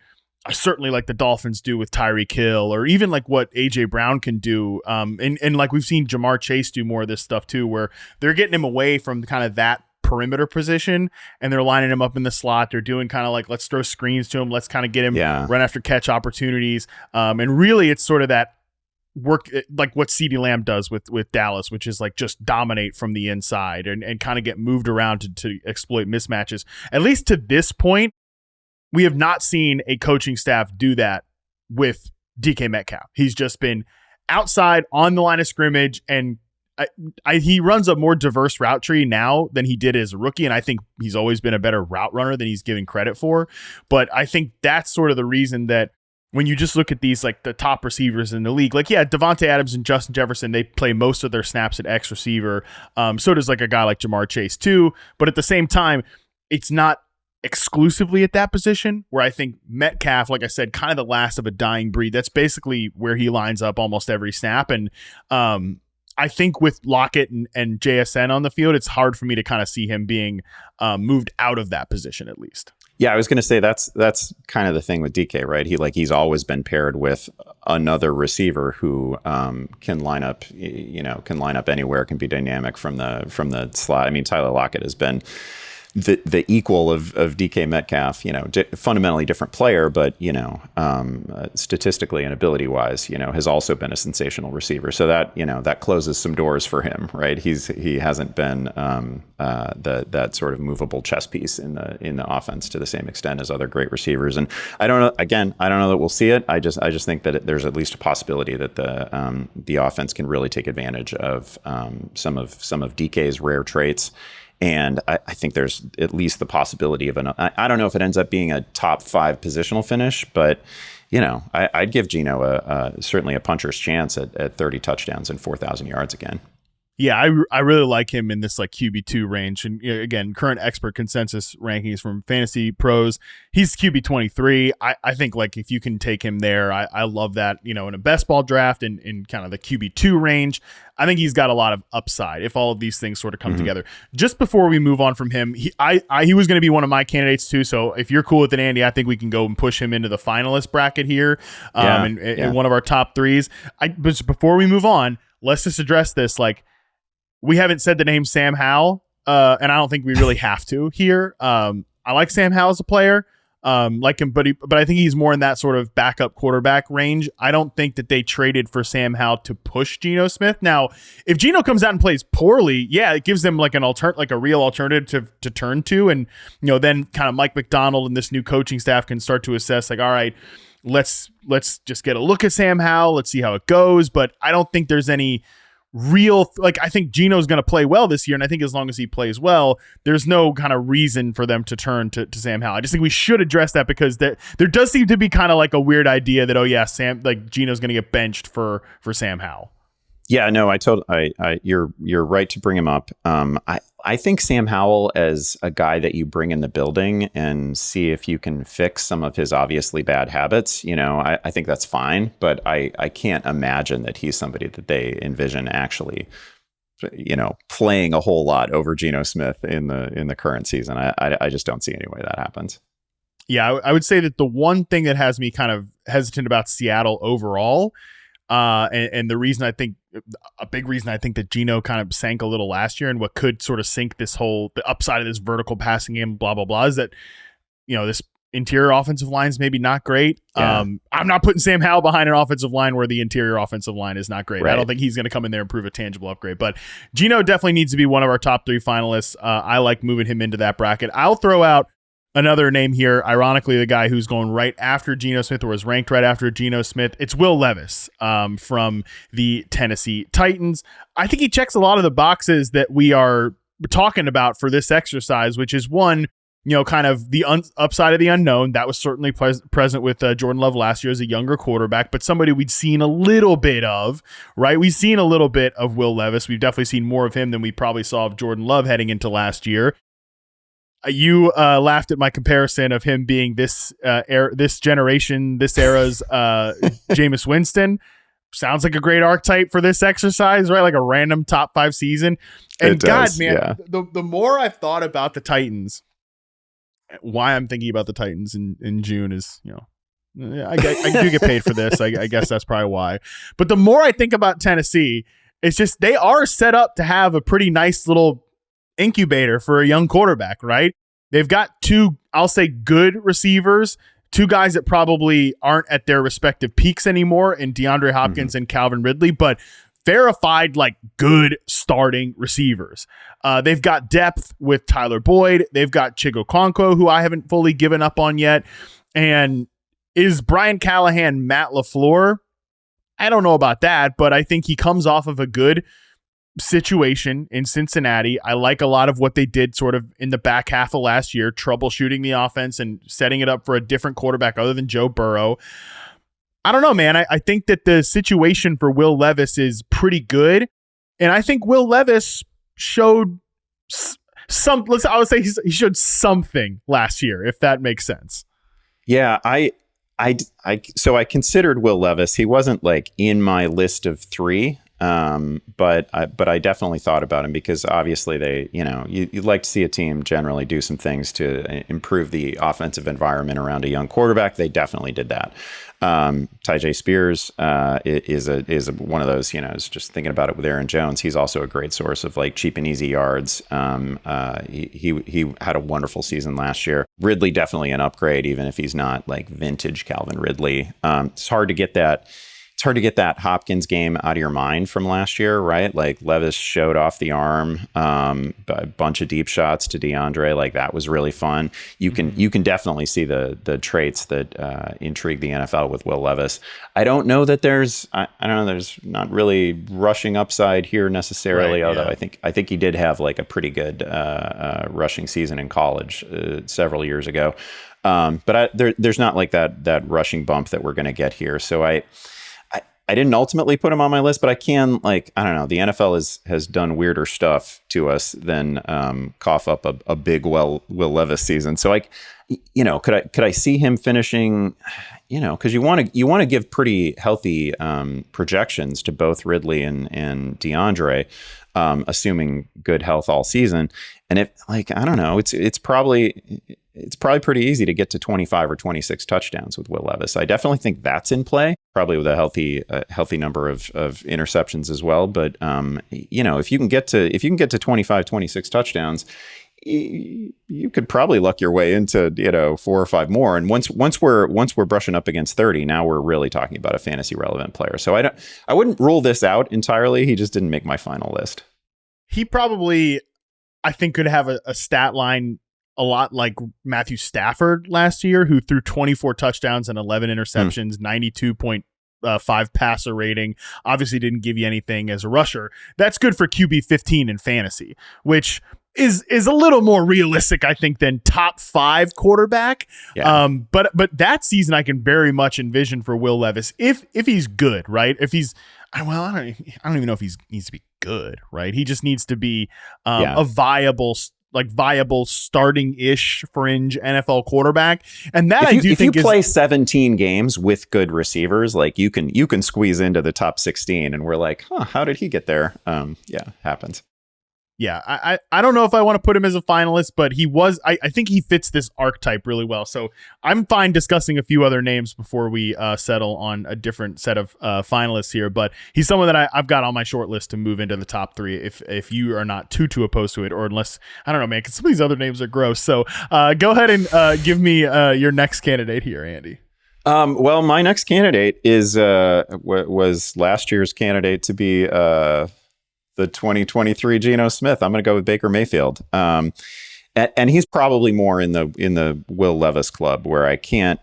certainly like the Dolphins do with Tyreek Hill, or even like what AJ Brown can do. And like we've seen Jamar Chase do more of this stuff too, where they're getting him away from kind of that perimeter position and they're lining him up in the slot. They're doing kind of like, let's throw screens to him. Let's kind of get him run after catch opportunities. And really it's sort of that work like what CeeDee Lamb does with Dallas, which is like just dominate from the inside and kind of get moved around to exploit mismatches. At least to this point, we have not seen a coaching staff do that with DK Metcalf. He's just been outside on the line of scrimmage, and he runs a more diverse route tree now than he did as a rookie, and I think he's always been a better route runner than he's given credit for. But I think that's sort of the reason that when you just look at these, like the top receivers in the league, like, Devontae Adams and Justin Jefferson, they play most of their snaps at X receiver. So does like a guy like Jamar Chase too. But at the same time, it's not exclusively at that position, where I think Metcalf, like I said, kind of the last of a dying breed. That's basically where he lines up almost every snap. And I think with Lockett and JSN on the field, it's hard for me to kind of see him being moved out of that position, at least. Yeah, I was going to say that's kind of the thing with DK, right? He's always been paired with another receiver who can line up, can line up anywhere, can be dynamic from the slot. I mean, Tyler Lockett has been the equal of DK Metcalf, fundamentally different player, but, statistically and ability wise, has also been a sensational receiver. So that, that closes some doors for him, right? He hasn't been that sort of movable chess piece in the offense to the same extent as other great receivers. And I don't know that we'll see it. I just think that there's at least a possibility that the offense can really take advantage of some of DK's rare traits. And I think there's at least the possibility of I don't know if it ends up being a top 5 positional finish, but, I'd give Geno certainly a puncher's chance at 30 touchdowns and 4,000 yards again. Yeah, I really like him in this like QB2 range. And again, current expert consensus rankings from Fantasy Pros, he's QB23. I think like if you can take him there, I love that, in a best ball draft and in kind of the QB2 range. I think he's got a lot of upside if all of these things sort of come together. Just before we move on from him, he was going to be one of my candidates too. So if you're cool with it, Andy, I think we can go and push him into the finalist bracket here in one of our top threes. But before we move on, let's just address this. Like, we haven't said the name Sam Howell, and I don't think we really have to here. I like Sam Howell as a player, like him, but I think he's more in that sort of backup quarterback range. I don't think that they traded for Sam Howell to push Geno Smith. Now, if Geno comes out and plays poorly, yeah, it gives them like a real alternative to turn to, and then kind of Mike McDonald and this new coaching staff can start to assess like, all right, let's just get a look at Sam Howell, let's see how it goes. But I don't think there's any real I think Geno's going to play well this year, and I think as long as he plays well, there's no kind of reason for them to turn to Sam Howell. I just think we should address that because there does seem to be kind of like a weird idea that Geno's going to get benched for Sam Howell. Yeah, no, you're right to bring him up. I think Sam Howell as a guy that you bring in the building and see if you can fix some of his obviously bad habits, I think that's fine. But I can't imagine that he's somebody that they envision actually, playing a whole lot over Geno Smith in the current season. I just don't see any way that happens. Yeah, I would say that the one thing that has me kind of hesitant about Seattle overall, and the reason a big reason I think that Geno kind of sank a little last year and what could sort of sink the upside of this vertical passing game, blah, blah, blah, is that, this interior offensive line is maybe not great. Yeah. I'm not putting Sam Howell behind an offensive line where the interior offensive line is not great. Right. I don't think he's going to come in there and prove a tangible upgrade, but Geno definitely needs to be one of our top 3 finalists. I like moving him into that bracket. I'll throw out another name here, ironically, the guy who's going right after Geno Smith or was ranked right after Geno Smith. It's Will Levis from the Tennessee Titans. I think he checks a lot of the boxes that we are talking about for this exercise, which is one, kind of the upside of the unknown. That was certainly present with Jordan Love last year as a younger quarterback, but somebody we'd seen a little bit of, right? We've seen a little bit of Will Levis. We've definitely seen more of him than we probably saw of Jordan Love heading into last year. You laughed at my comparison of him being this generation, this era's Jameis Winston. Sounds like a great archetype for this exercise, right? Like a random top 5 season. And God, man, yeah. The more I've thought about the Titans, why I'm thinking about the Titans in June is, I do get paid for this. I guess that's probably why. But the more I think about Tennessee, it's just they are set up to have a pretty nice little incubator for a young quarterback, right? They've got 2, I'll say, good receivers, 2 guys that probably aren't at their respective peaks anymore in DeAndre Hopkins and Calvin Ridley, but verified like good starting receivers. They've got depth with Tyler Boyd. They've got Chigo Okonkwo, who I haven't fully given up on yet. And is Brian Callahan Matt LaFleur? I don't know about that, but I think he comes off of a good situation in Cincinnati. I like a lot of what they did sort of in the back half of last year, troubleshooting the offense and setting it up for a different quarterback other than Joe Burrow. I don't know, man. I think that the situation for Will Levis is pretty good. And I think Will Levis showed I would say he showed something last year, if that makes sense. Yeah, so I considered Will Levis. He wasn't like in my list of 3. But I definitely thought about him because obviously they, you'd like to see a team generally do some things to improve the offensive environment around a young quarterback. They definitely did that. Tyjae Spears is one of those, is just thinking about it with Aaron Jones. He's also a great source of like cheap and easy yards. He had a wonderful season last year. Ridley definitely an upgrade, even if he's not like vintage Calvin Ridley. It's hard to get that Hopkins game out of your mind from last year, right? Like Levis showed off the arm, a bunch of deep shots to DeAndre. Like that was really fun. You can definitely see the traits that intrigue the NFL with Will Levis. I don't know that there's not really rushing upside here necessarily. Right, although yeah. I think he did have like a pretty good rushing season in college several years ago. But there's not like that rushing bump that we're going to get here. So I didn't ultimately put him on my list, but I can, like, I don't know. The NFL has done weirder stuff to us than cough up a big Will Levis season. So, like, could I see him finishing? Because you want to give pretty healthy projections to both Ridley and DeAndre, assuming good health all season. And if, like, I don't know, it's probably pretty easy to get to 25 or 26 touchdowns with Will Levis. I definitely think that's in play, probably with a healthy number of interceptions as well. But if you can get to 25, 26 touchdowns, you could probably luck your way into 4 or 5 more. And once we're brushing up against 30, now we're really talking about a fantasy relevant player. So I wouldn't rule this out entirely. He just didn't make my final list. He probably, I think, could have a stat line a lot like Matthew Stafford last year, who threw 24 touchdowns and 11 interceptions, 92.5 passer rating. Obviously didn't give you anything as a rusher. That's good for QB 15 in fantasy, which is a little more realistic, I think, than top 5 quarterback. Yeah. But that season I can very much envision for Will Levis if he's good, right? If he's, well, I don't even know if he needs to be good, right? He just needs to be a viable starting-ish fringe NFL quarterback. And that if you play 17 games with good receivers, like you can squeeze into the top 16, and we're like, how did he get there? Happens. Yeah, I don't know if I want to put him as a finalist, but I think he fits this archetype really well. So I'm fine discussing a few other names before we settle on a different set of finalists here. But he's someone that I've got on my short list to move into the top 3 if you are not too opposed to it, or unless, I don't know, man, because some of these other names are gross. So go ahead and give me your next candidate here, Andy. Well, my next candidate was last year's candidate to be the 2023 Geno Smith. I'm going to go with Baker Mayfield. And he's probably more in the Will Levis club, where I can't,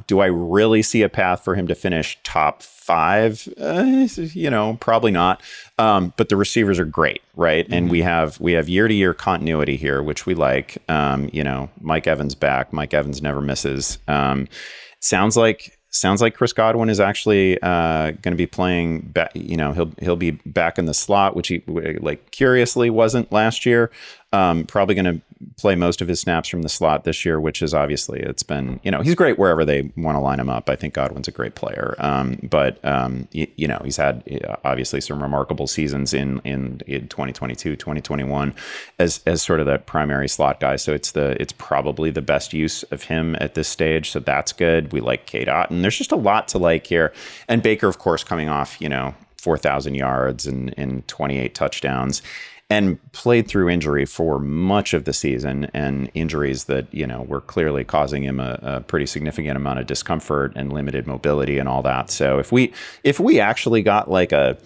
do I really see a path for him to finish top 5? Probably not. But the receivers are great, right? Mm-hmm. And we have year-to-year continuity here, which we like. Mike Evans back. Mike Evans never misses. Sounds like Chris Godwin is actually going to be playing. He'll be back in the slot, which he curiously wasn't last year. Probably going to play most of his snaps from the slot this year, which is obviously, it's been, he's great wherever they want to line him up. I think Godwin's a great player. But he's had obviously some remarkable seasons in 2022, 2021 as sort of that primary slot guy. So it's probably the best use of him at this stage. So that's good. We like Cade Otton. There's just a lot to like here. And Baker, of course, coming off, 4,000 yards and 28 touchdowns. And played through injury for much of the season, and injuries that were clearly causing him a pretty significant amount of discomfort and limited mobility and all that. So if we actually got like a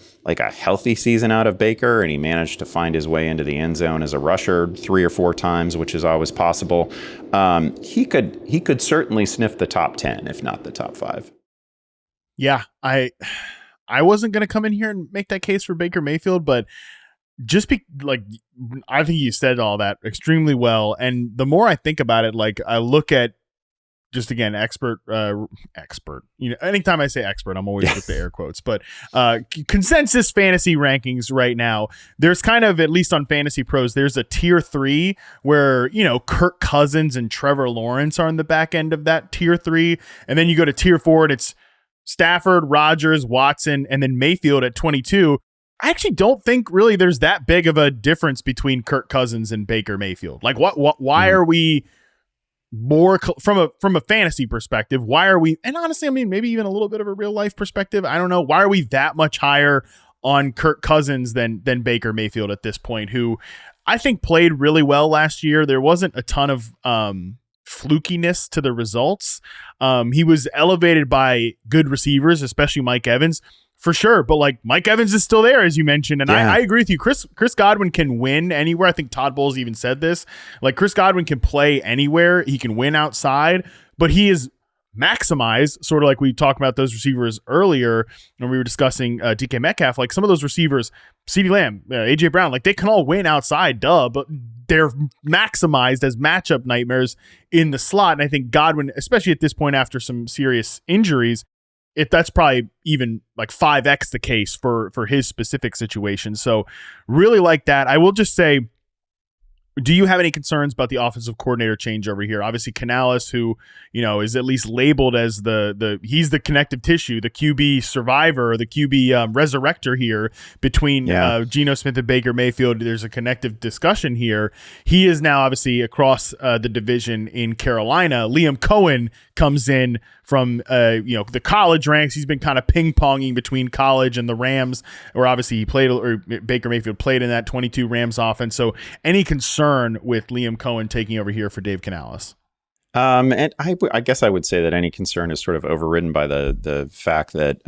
healthy season out of Baker, and he managed to find his way into the end zone as a rusher 3 or 4 times, which is always possible, he could certainly sniff the top 10, if not the top 5. Yeah, I wasn't going to come in here and make that case for Baker Mayfield, but I think you said all that extremely well. And the more I think about it, I look at, just again, expert, anytime I say expert, I'm always with the air quotes, but consensus fantasy rankings right now, there's kind of, at least on Fantasy Pros, there's a tier 3 where, Kirk Cousins and Trevor Lawrence are in the back end of that tier 3. And then you go to tier 4 and it's Stafford, Rodgers, Watson, and then Mayfield at 22. I actually don't think really there's that big of a difference between Kirk Cousins and Baker Mayfield. Why are we more from a fantasy perspective? Why are we, and honestly, I mean, maybe even a little bit of a real life perspective, I don't know. Why are we that much higher on Kirk Cousins than Baker Mayfield at this point, who I think played really well last year? There wasn't a ton of flukiness to the results. He was elevated by good receivers, especially Mike Evans. For sure, but Mike Evans is still there, as you mentioned, and I agree with you. Chris Godwin can win anywhere. I think Todd Bowles even said this. Chris Godwin can play anywhere. He can win outside, but he is maximized, sort of like we talked about those receivers earlier when we were discussing DK Metcalf. Some of those receivers, CeeDee Lamb, AJ Brown, they can all win outside, but they're maximized as matchup nightmares in the slot. And I think Godwin, especially at this point after some serious injuries, that's probably even like 5x the case for his specific situation. So really like that. I will just say, do you have any concerns about the offensive coordinator change over here? Obviously, Canales, who is at least labeled as he's the connective tissue, the QB survivor, or the QB resurrector here between Geno Smith and Baker Mayfield. There's a connective discussion here. He is now obviously across the division in Carolina. Liam Cohen comes in from the college ranks. He's been kind of ping-ponging between college and the Rams, where obviously Baker Mayfield played in that 22 Rams offense. So any concern with Liam Cohen taking over here for Dave Canales? And I guess I would say that any concern is sort of overridden by the fact that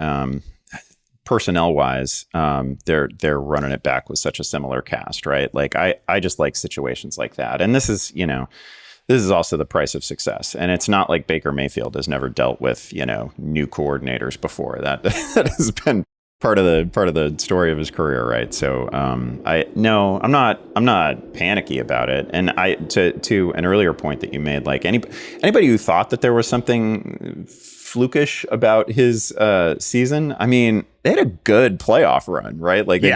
personnel wise, they're running it back with such a similar cast, right? Like I just like situations like that. And this is also the price of success. And it's not like Baker Mayfield has never dealt with, new coordinators before. That has been part of the story of his career, right? So I'm not panicky about it. And to an earlier point that you made, like anybody who thought that there was something flukish about his season, I mean, they had a good playoff run, right? Like they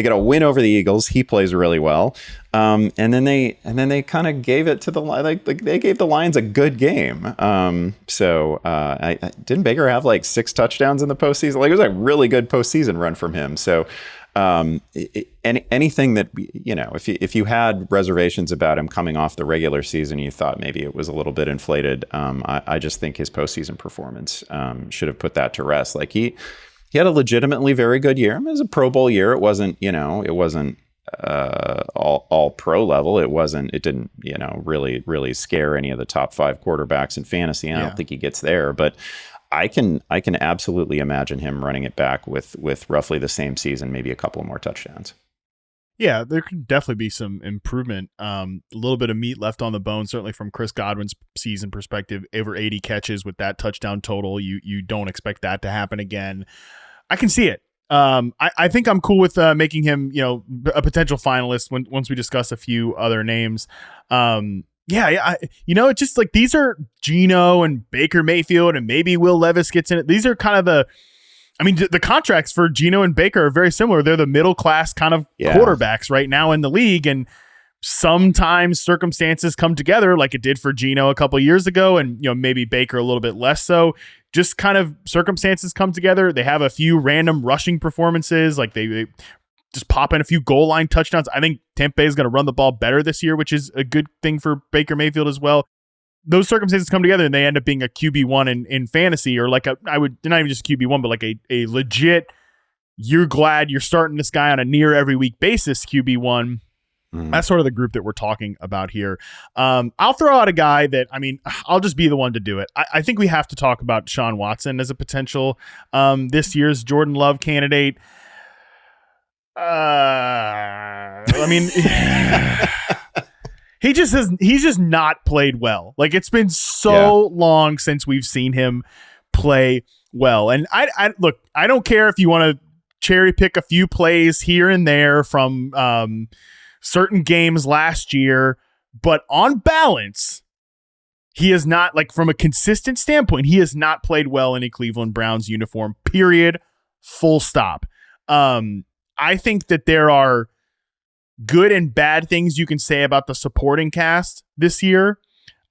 get a win over the Eagles. He plays really well, and then they kind of gave it to the like they gave the Lions a good game. So I didn't Baker have like 6 touchdowns in the postseason? Like it was a really good postseason run from him. So anything that if you had reservations about him coming off the regular season, you thought maybe it was a little bit inflated. I just think his postseason performance should have put that to rest. Like he had a legitimately very good year. I mean, it was a Pro Bowl year. It wasn't all pro level. It didn't really scare any of the top 5 quarterbacks in fantasy. I don't think he gets there, but I can absolutely imagine him running it back with roughly the same season, maybe a couple more touchdowns. Yeah, there could definitely be some improvement. A little bit of meat left on the bone, certainly from Chris Godwin's season perspective. Over 80 catches with that touchdown total. You don't expect that to happen again. I can see it. I think I'm cool with making him, a potential finalist once we discuss a few other names. It's just like these are Geno and Baker Mayfield and maybe Will Levis gets in it. These are kind of the contracts for Geno and Baker are very similar. They're the middle class kind of quarterbacks right now in the league. And sometimes circumstances come together like it did for Geno a couple years ago. And, maybe Baker a little bit less so. Just kind of circumstances come together. They have a few random rushing performances. Like they just pop in a few goal line touchdowns. I think Tampa Bay is going to run the ball better this year, which is a good thing for Baker Mayfield as well. Those circumstances come together and they end up being a QB1 in fantasy, or like not even just QB1, but like a legit, you're glad you're starting this guy on a near every week basis QB1. That's sort of the group that we're talking about here. I'll throw out a guy that, I'll just be the one to do it. I think we have to talk about Deshaun Watson as a potential this year's Jordan Love candidate. He's just not played well. Like it's been so long since we've seen him play well. And I don't care if you want to cherry pick a few plays here and there from certain games last year, but on balance, he has not, like from a consistent standpoint, he has not played well in a Cleveland Browns uniform, period, full stop. I think that there are good and bad things you can say about the supporting cast this year.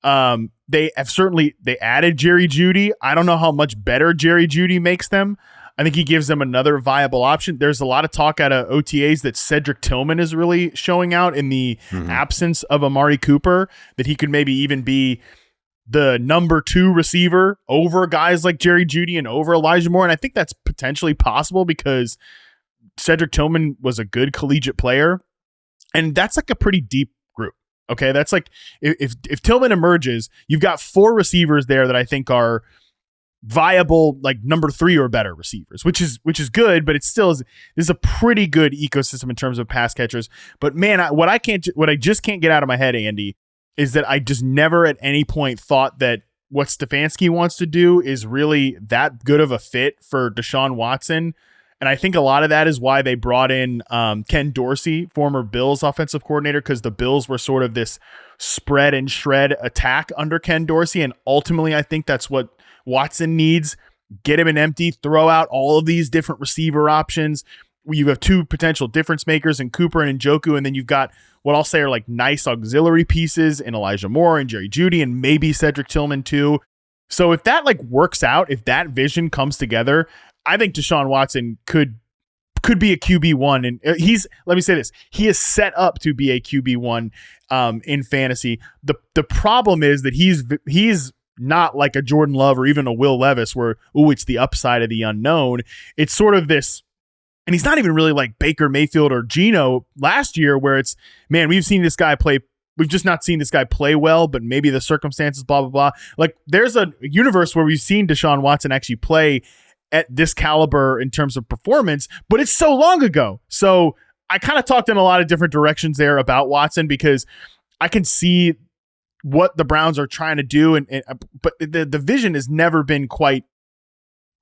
They added Jerry Jeudy. I don't know how much better Jerry Jeudy makes them. I think he gives them another viable option. There's a lot of talk out of OTAs that Cedric Tillman is really showing out in the absence of Amari Cooper, that he could maybe even be the number 2 receiver over guys like Jerry Jeudy and over Elijah Moore. And I think that's potentially possible because Cedric Tillman was a good collegiate player. And that's like a pretty deep group. Okay. That's like, if Tillman emerges, you've got 4 receivers there that I think are viable, like number 3 or better receivers, which is good, but it still is a pretty good ecosystem in terms of pass catchers. But man, what I just can't get out of my head, Andy, is that I just never at any point thought that what Stefanski wants to do is really that good of a fit for Deshaun Watson. And I think a lot of that is why they brought in Ken Dorsey, former Bills offensive coordinator, because the Bills were sort of this spread and shred attack under Ken Dorsey. And ultimately, I think that's what Watson needs get him an empty, throw out all of these different receiver options. You have two potential difference makers in Cooper and Njoku, and then you've got what I'll say are like nice auxiliary pieces in Elijah Moore and Jerry Jeudy and maybe Cedric Tillman too. So if that like works out, if that vision comes together, I think Deshaun Watson could be a QB1, and let me say this, he is set up to be a QB1 in fantasy. The problem is that he's not like a Jordan Love or even a Will Levis where, it's the upside of the unknown. It's sort of this, and he's not even really like Baker Mayfield or Geno last year where it's, man, we've seen this guy play. We've just not seen this guy play well, but maybe the circumstances, blah, blah, blah. Like there's a universe where we've seen Deshaun Watson actually play at this caliber in terms of performance, but it's so long ago. So I kind of talked in a lot of different directions there about Watson because I can see what the Browns are trying to do, but the vision has never been quite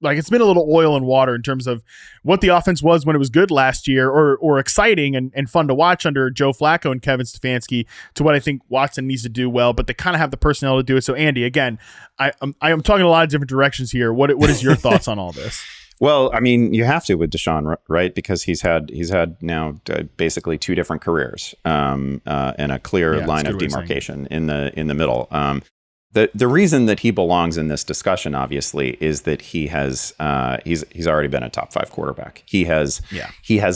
like, it's been a little oil and water in terms of what the offense was when it was good last year or exciting and fun to watch under Joe Flacco and Kevin Stefanski to what I think Watson needs to do well, but they kind of have the personnel to do it. So Andy, again, I am talking a lot of different directions here. What is your thoughts on all this? Well, I mean, you have to with Deshaun, right? Because he's had now basically two different careers and a clear line of demarcation in the middle. The reason that he belongs in this discussion, obviously, is that he's already been a top 5 quarterback. He has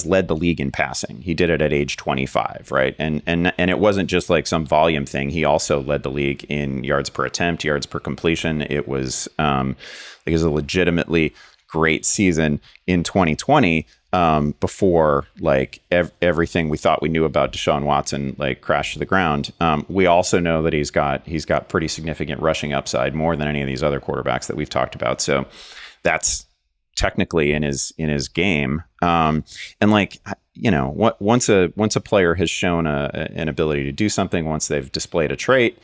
led the league in passing. He did it at age 25, right? And it wasn't just like some volume thing. He also led the league in yards per attempt, yards per completion. It was a legitimately great season in 2020 before like everything we thought we knew about Deshaun Watson like crashed to the ground. We also know that he's got pretty significant rushing upside, more than any of these other quarterbacks that we've talked about. So that's technically in his game. And like, you know, once a player has shown an ability to do something, once they've displayed a trait,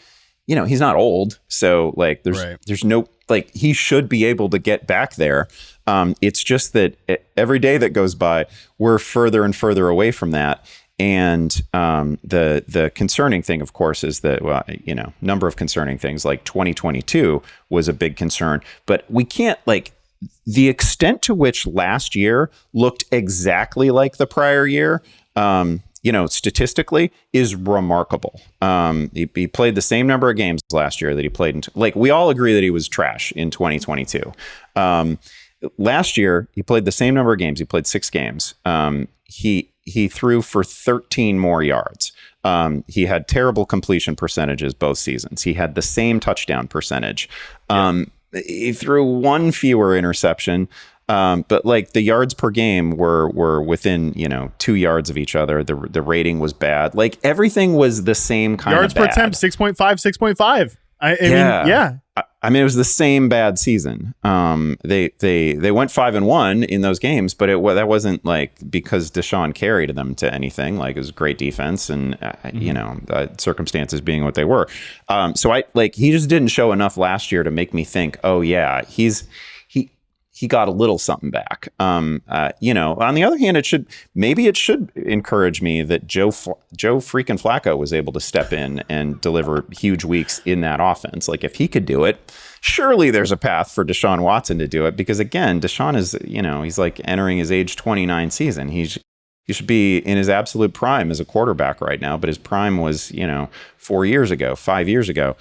you know, he's not old. So like there's no, like, he should be able to get back there. It's just that every day that goes by, we're further and further away from that. And the concerning thing, of course, is that, well, you know, number of concerning things, like 2022 was a big concern, but we can't, like, the extent to which last year looked exactly like the prior year, you know, statistically is remarkable. He played the same number of games last year that he played in, like, we all agree that he was trash in 2022. Last year, he played the same number of games. He played 6 games. He threw for 13 more yards. He had terrible completion percentages both seasons. He had the same touchdown percentage. He threw 1 fewer interception. But like the yards per game were within, you know, 2 yards of each other. The rating was bad. Like everything was the same kind yards of bad. Yards per attempt, 6.5. I mean, I mean, it was the same bad season. They went 5-1 in those games, but that wasn't like because Deshaun carried them to anything. Like, it was great defense and you know, circumstances being what they were. So he just didn't show enough last year to make me think, oh yeah, he got a little something back. You know, on the other hand, it should encourage me that Joe freaking Flacco was able to step in and deliver huge weeks in that offense. Like, if he could do it, surely there's a path for Deshaun Watson to do it, because again, Deshaun is, you know, he's like entering his age 29 season. He should be in his absolute prime as a quarterback right now, but his prime was, you know, 4 years ago, 5 years ago.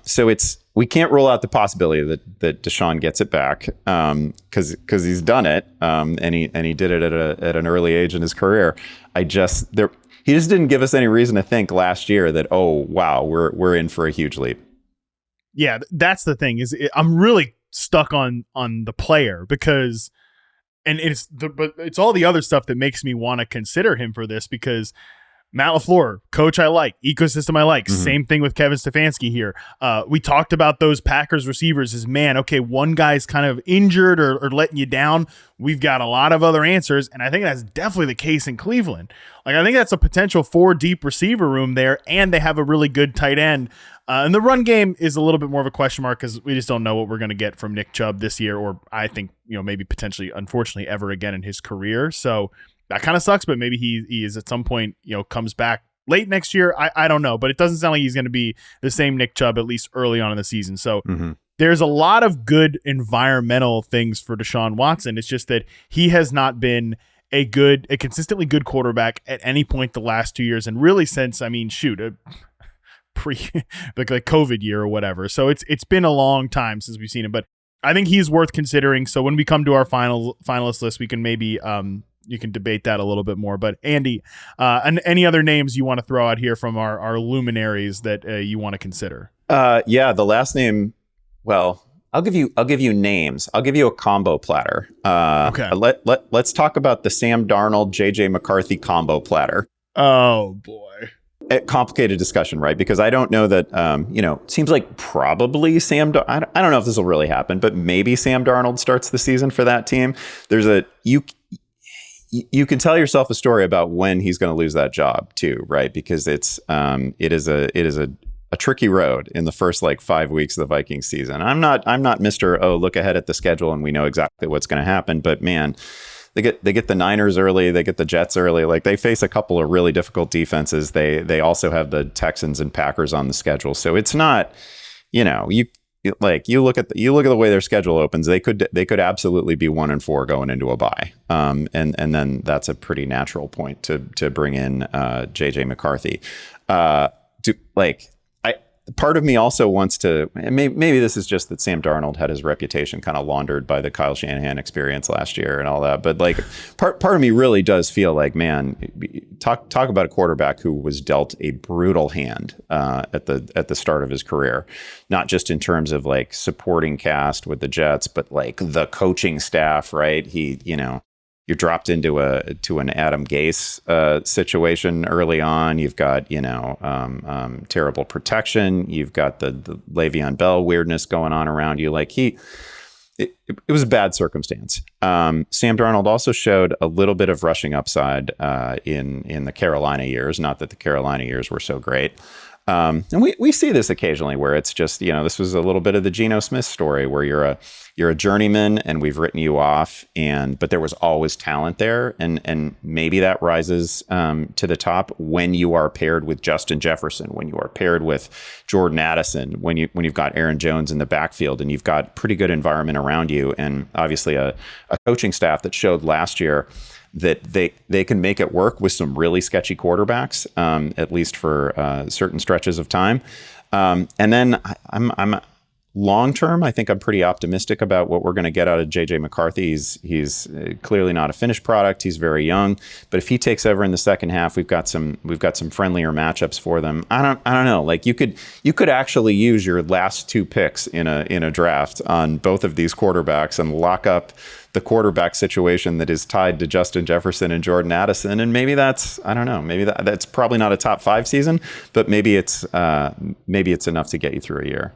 So we can't rule out the possibility that Deshaun gets it back, because he's done it, and he did it at an early age in his career. He just didn't give us any reason to think last year that, oh wow, we're in for a huge leap. Yeah, that's the thing, I'm really stuck on the player, because, and but it's all the other stuff that makes me want to consider him for this, because Matt LaFleur, coach I like, ecosystem I like. Mm-hmm. Same thing with Kevin Stefanski here. We talked about those Packers receivers as, man, okay, one guy's kind of injured or letting you down. We've got a lot of other answers, and I think that's definitely the case in Cleveland. Like, I think that's a potential 4 deep receiver room there, and they have a really good tight end. And the run game is a little bit more of a question mark, because we just don't know what we're going to get from Nick Chubb this year, or I think, you know, maybe potentially, unfortunately, ever again in his career. So that kind of sucks, but maybe he is at some point, you know, comes back late next year. I don't know, but it doesn't sound like he's going to be the same Nick Chubb, at least early on in the season. So there's a lot of good environmental things for Deshaun Watson. It's just that he has not been a consistently good quarterback at any point the last 2 years, and really since, I mean, pre like COVID year or whatever. So it's been a long time since we've seen him, but I think he's worth considering. So when we come to our finalist list, we can maybe you can debate that a little bit more. But Andy, and any other names you want to throw out here from our luminaries that you want to consider? Yeah, the last name. Well, I'll give you names. I'll give you a combo platter. Okay. Let's talk about the Sam Darnold, JJ McCarthy combo platter. Oh boy. A complicated discussion, right? Because I don't know that, it seems like probably I don't know if this will really happen, but maybe Sam Darnold starts the season for that team. You can tell yourself a story about when he's going to lose that job too, right? Because it is a tricky road in the first 5 weeks of the Vikings season. I'm not Mr. Look ahead at the schedule and we know exactly what's going to happen, but man, they get the Niners early, they get the Jets early. They face a couple of really difficult defenses. They also have the Texans and Packers on the schedule. So it's not, you look at the way their schedule opens, they could absolutely be 1-4 going into a bye. And then that's a pretty natural point to bring in JJ McCarthy. Part of me also wants to, maybe this is just that Sam Darnold had his reputation kind of laundered by the Kyle Shanahan experience last year and all that. But part of me really does feel like, man, talk about a quarterback who was dealt a brutal hand at the start of his career, not just in terms of supporting cast with the Jets, but the coaching staff, right? You're dropped into an Adam Gase situation early on. You've got terrible protection. You've got the Le'Veon Bell weirdness going on around you. It was a bad circumstance. Sam Darnold also showed a little bit of rushing upside in the Carolina years. Not that the Carolina years were so great. And we see this occasionally where it's just, this was a little bit of the Geno Smith story where you're a journeyman and we've written you off, but there was always talent there. And maybe that rises to the top when you are paired with Justin Jefferson, when you are paired with Jordan Addison, when you've got Aaron Jones in the backfield and you've got pretty good environment around you. And obviously a coaching staff that showed last year that they can make it work with some really sketchy quarterbacks, at least for certain stretches of time. And then I'm long term, I think I'm pretty optimistic about what we're going to get out of JJ McCarthy. He's clearly not a finished product. He's very young, but if he takes over in the second half, we've got some friendlier matchups for them. I don't know. You could actually use your last 2 picks in a draft on both of these quarterbacks and lock up the quarterback situation that is tied to Justin Jefferson and Jordan Addison. And maybe that's probably not a top 5 season, but maybe it's enough to get you through a year.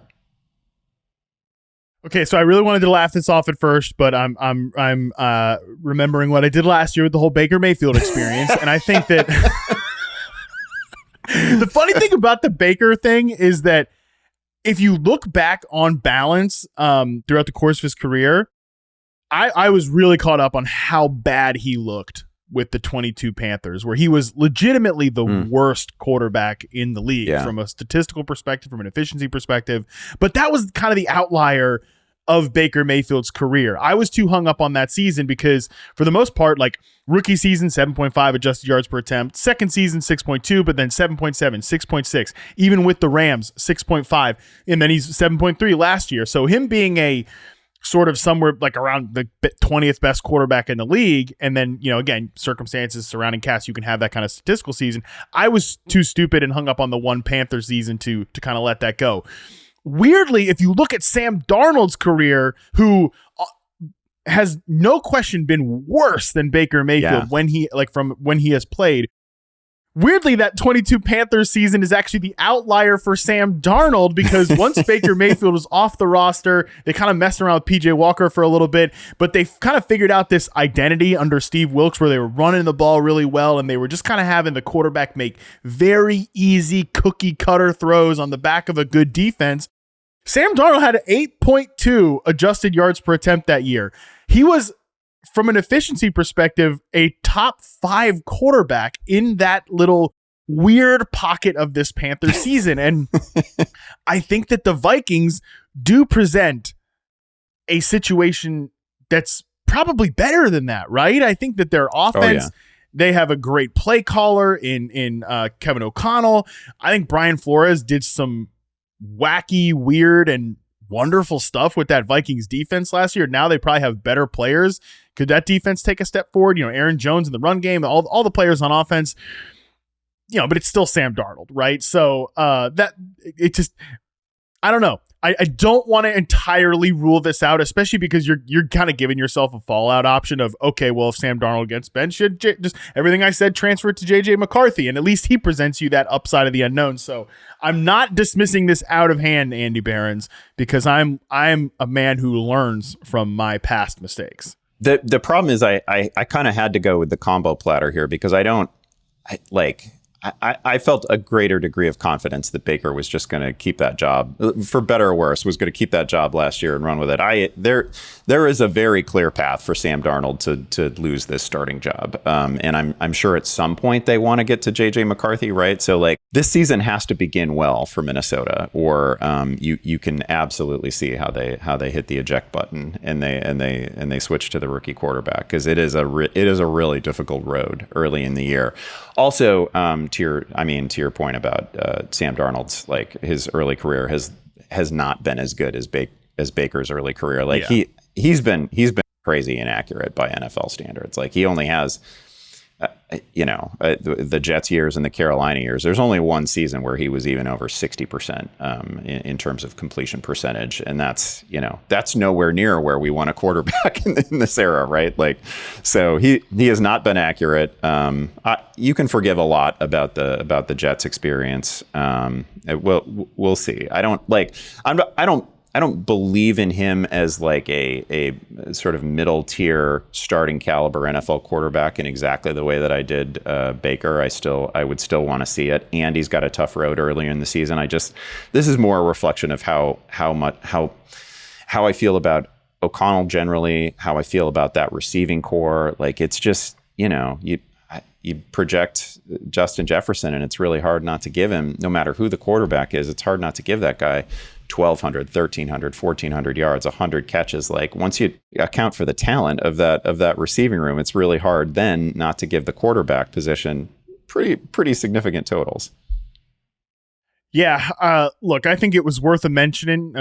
Okay, so I really wanted to laugh this off at first, but I'm remembering what I did last year with the whole Baker Mayfield experience, and I think that the funny thing about the Baker thing is that if you look back on balance throughout the course of his career, I was really caught up on how bad he looked with the 22 Panthers, where he was legitimately the worst quarterback in the league from a statistical perspective, from an efficiency perspective. But that was kind of the outlier of Baker Mayfield's career. I was too hung up on that season because for the most part, rookie season, 7.5 adjusted yards per attempt, second season, 6.2, but then 7.7, 6.6, even with the Rams, 6.5, and then he's 7.3 last year. So him being a sort of somewhere around the 20th best quarterback in the league. And then, again, circumstances surrounding cast, you can have that kind of statistical season. I was too stupid and hung up on the one Panther season to kind of let that go. Weirdly, if you look at Sam Darnold's career, who has no question been worse than Baker Mayfield when he has played. Weirdly, that 22 Panthers season is actually the outlier for Sam Darnold because once Baker Mayfield was off the roster, they kind of messed around with PJ Walker for a little bit, but they kind of figured out this identity under Steve Wilkes where they were running the ball really well and they were just kind of having the quarterback make very easy cookie cutter throws on the back of a good defense. Sam Darnold had 8.2 adjusted yards per attempt that year. He was, from an efficiency perspective, a top 5 quarterback in that little weird pocket of this Panther season. And I think that the Vikings do present a situation that's probably better than that, right? I think that their offense, they have a great play caller in Kevin O'Connell. I think Brian Flores did some wacky, weird, and wonderful stuff with that Vikings defense last year. Now they probably have better players. Could that defense take a step forward? Aaron Jones in the run game, all the players on offense, but it's still Sam Darnold, right? So that it just, I don't know. I don't want to entirely rule this out, especially because you're kind of giving yourself a fallout option of, okay, well, if Sam Darnold gets benched, should just everything I said transfer to JJ McCarthy, and at least he presents you that upside of the unknown. So I'm not dismissing this out of hand, Andy Behrens, because I'm a man who learns from my past mistakes. The problem is I kind of had to go with the combo platter here because I felt a greater degree of confidence that Baker was just going to keep that job, for better or worse, was going to keep that job last year and run with it. There is a very clear path for Sam Darnold to lose this starting job, and I'm sure at some point they want to get to JJ McCarthy, right? So this season has to begin well for Minnesota, or you can absolutely see how they hit the eject button and they switch to the rookie quarterback, because it is a really difficult road early in the year. Also, to your point about Sam Darnold's, his early career has not been as good as Baker's early career. He's been crazy inaccurate by NFL standards. He only has the Jets years and the Carolina years. There's only one season where he was even over 60% in terms of completion percentage, and that's nowhere near where we want a quarterback in this era, right? So he has not been accurate. You can forgive a lot about the Jets experience. We'll see. I don't believe in him as a sort of middle tier starting caliber NFL quarterback in exactly the way that I did Baker. I would still want to see it. And he's got a tough road earlier in the season. This is more a reflection of how I feel about O'Connell generally, how I feel about that receiving core. It's just, you project Justin Jefferson, and it's really hard not to give him, no matter who the quarterback is, it's hard not to give that guy 1,200, 1,300, 1,400 yards, 100 catches. Once you account for the talent of that receiving room, it's really hard then not to give the quarterback position pretty significant totals. Yeah, look, I think it was worth a mention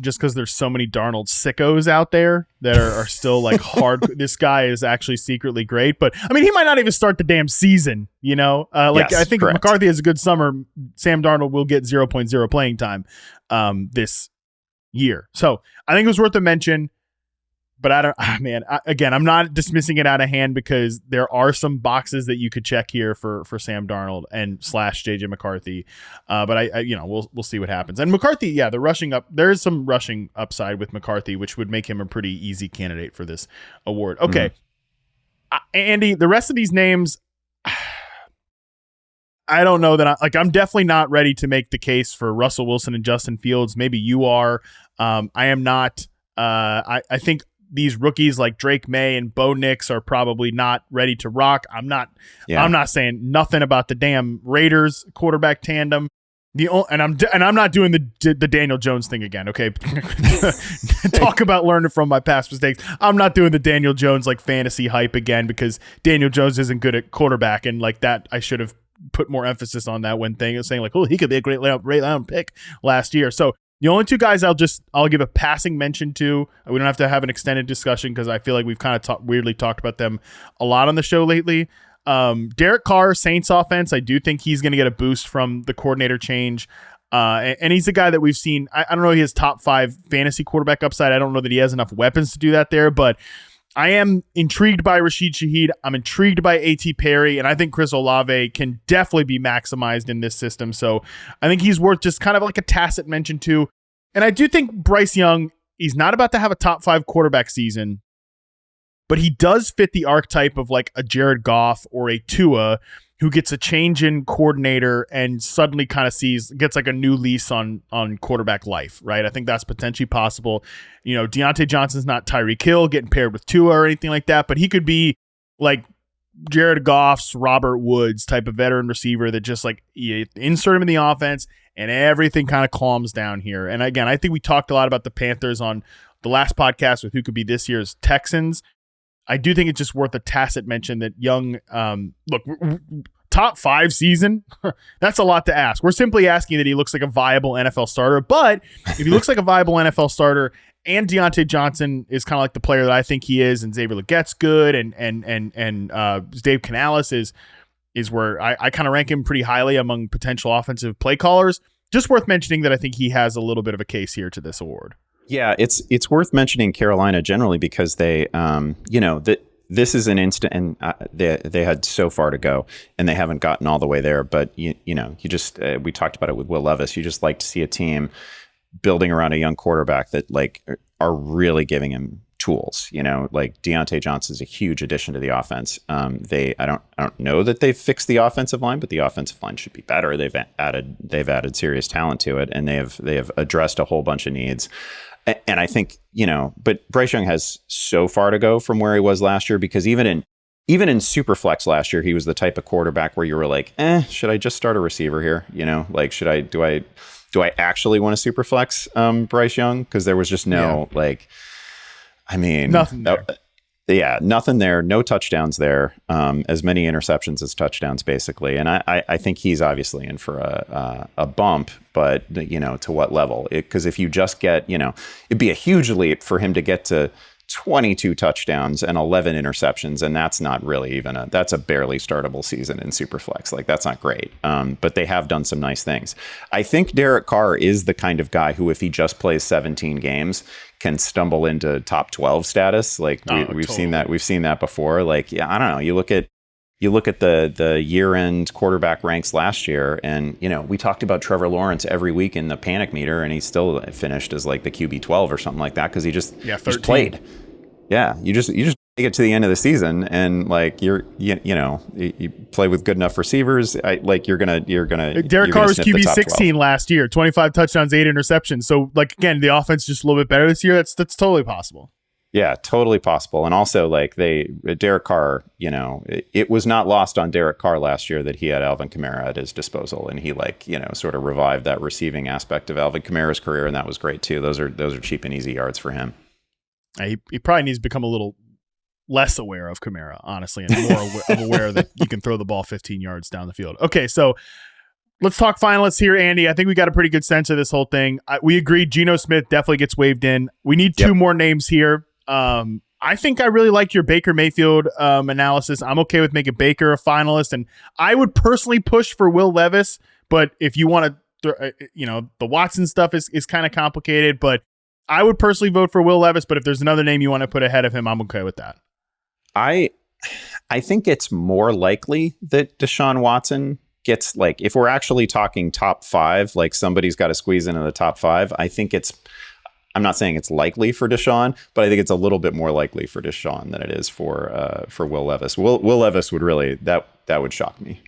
just because there's so many Darnold sickos out there that are still hard. This guy is actually secretly great, but he might not even start the damn season. Yes, I think if McCarthy has a good summer, Sam Darnold will get 0.0 playing time this year. So I think it was worth a mention. But I'm not dismissing it out of hand, because there are some boxes that you could check here for Sam Darnold and / JJ McCarthy. But we'll see what happens. And McCarthy, the rushing up, there is some rushing upside with McCarthy, which would make him a pretty easy candidate for this award. Okay. Andy, the rest of these names, I don't know that I'm definitely not ready to make the case for Russell Wilson and Justin Fields. Maybe you are. I am not. I think these rookies like Drake May and Bo Nix are probably not ready to rock. I'm not saying nothing about the damn Raiders quarterback tandem. I'm not doing the Daniel Jones thing again. Okay. Talk about learning from my past mistakes. I'm not doing the Daniel Jones fantasy hype again, because Daniel Jones isn't good at quarterback, and that I should have put more emphasis on that when saying he could be a great round pick last year. So the only two guys I'll give a passing mention to, we don't have to have an extended discussion because I feel like we've kind of weirdly talked about them a lot on the show lately. Derek Carr, Saints offense, I do think he's going to get a boost from the coordinator change. And he's a guy that we've seen. I don't know if he has top 5 fantasy quarterback upside. I don't know that he has enough weapons to do that there, but I am intrigued by Rashid Shaheed. I'm intrigued by A.T. Perry, and I think Chris Olave can definitely be maximized in this system. So I think he's worth just kind of a tacit mention too. And I do think Bryce Young, he's not about to have a top 5 quarterback season, but he does fit the archetype of a Jared Goff or a Tua, who gets a change in coordinator and suddenly kind of gets a new lease on quarterback life, right? I think that's potentially possible. Deontay Johnson's not Tyreek Hill getting paired with Tua or anything like that, but he could be Jared Goff's Robert Woods type of veteran receiver that just like you insert him in the offense and everything kind of calms down here. And again, I think we talked a lot about the Panthers on the last podcast with who could be this year's Texans. I do think it's just worth a tacit mention that Young, top 5 season, that's a lot to ask. We're simply asking that he looks like a viable NFL starter. But if he looks like a viable NFL starter and Deontay Johnson is kind of like the player that I think he is, and Xavier Leggett's good, and Dave Canales is where I kind of rank him pretty highly among potential offensive play callers. Just worth mentioning that I think he has a little bit of a case here to this award. Yeah, it's worth mentioning Carolina generally because they, that this is an instant, and they had so far to go, and they haven't gotten all the way there. But you just we talked about it with Will Levis. You just like to see a team building around a young quarterback that like are really giving him tools. Like Deontay Johnson is a huge addition to the offense. I don't know that they've fixed the offensive line, but the offensive line should be better. They've added serious talent to it, and they have addressed a whole bunch of needs. And I think, but Bryce Young has so far to go from where he was last year, because even in Superflex last year, he was the type of quarterback where you were like, should I just start a receiver here? Like, do I actually want to Superflex Bryce Young? Because there was just no nothing there. Nothing there. No touchdowns there. As many interceptions as touchdowns, basically. And I think he's obviously in for a bump, but to what level? Because if you just get, it'd be a huge leap for him to get to 22 touchdowns and 11 interceptions, and that's not really that's a barely startable season in Superflex. Like, that's not great. But they have done some nice things. I think Derek Carr is the kind of guy who, if he just plays 17 games, can stumble into top 12 status. Like we've seen that before. Like, yeah, I don't know. You look at the year-end quarterback ranks last year, and we talked about Trevor Lawrence every week in the panic meter, and he still finished as like the QB 12 or something like that because he just played. Yeah, you just make it to the end of the season, and like you play with good enough receivers. Derek Carr was QB 16 last year, 25 touchdowns, 8 interceptions. So like again, the offense just a little bit better this year. That's totally possible. Yeah, totally possible. And also, like, Derek Carr, it was not lost on Derek Carr last year that he had Alvin Kamara at his disposal, and he sort of revived that receiving aspect of Alvin Kamara's career, and that was great too. Those are cheap and easy yards for him. He probably needs to become a little less aware of Kamara, honestly, and more aware that you can throw the ball 15 yards down the field. Okay, so let's talk finalists here, Andy. I think we got a pretty good sense of this whole thing. We agreed Geno Smith definitely gets waved in. We need 2 more names here. I think I really like your Baker Mayfield analysis. I'm okay with making Baker a finalist, and I would personally push for Will Levis. But if you want to, the Watson stuff is kind of complicated. But I would personally vote for Will Levis. But if there's another name you want to put ahead of him, I'm okay with that. I think it's more likely that Deshaun Watson gets, like, if we're actually talking top 5, like somebody's got to squeeze into the top 5. I'm not saying it's likely for Deshaun, but I think it's a little bit more likely for Deshaun than it is for Will Levis. Will Levis would really, that would shock me.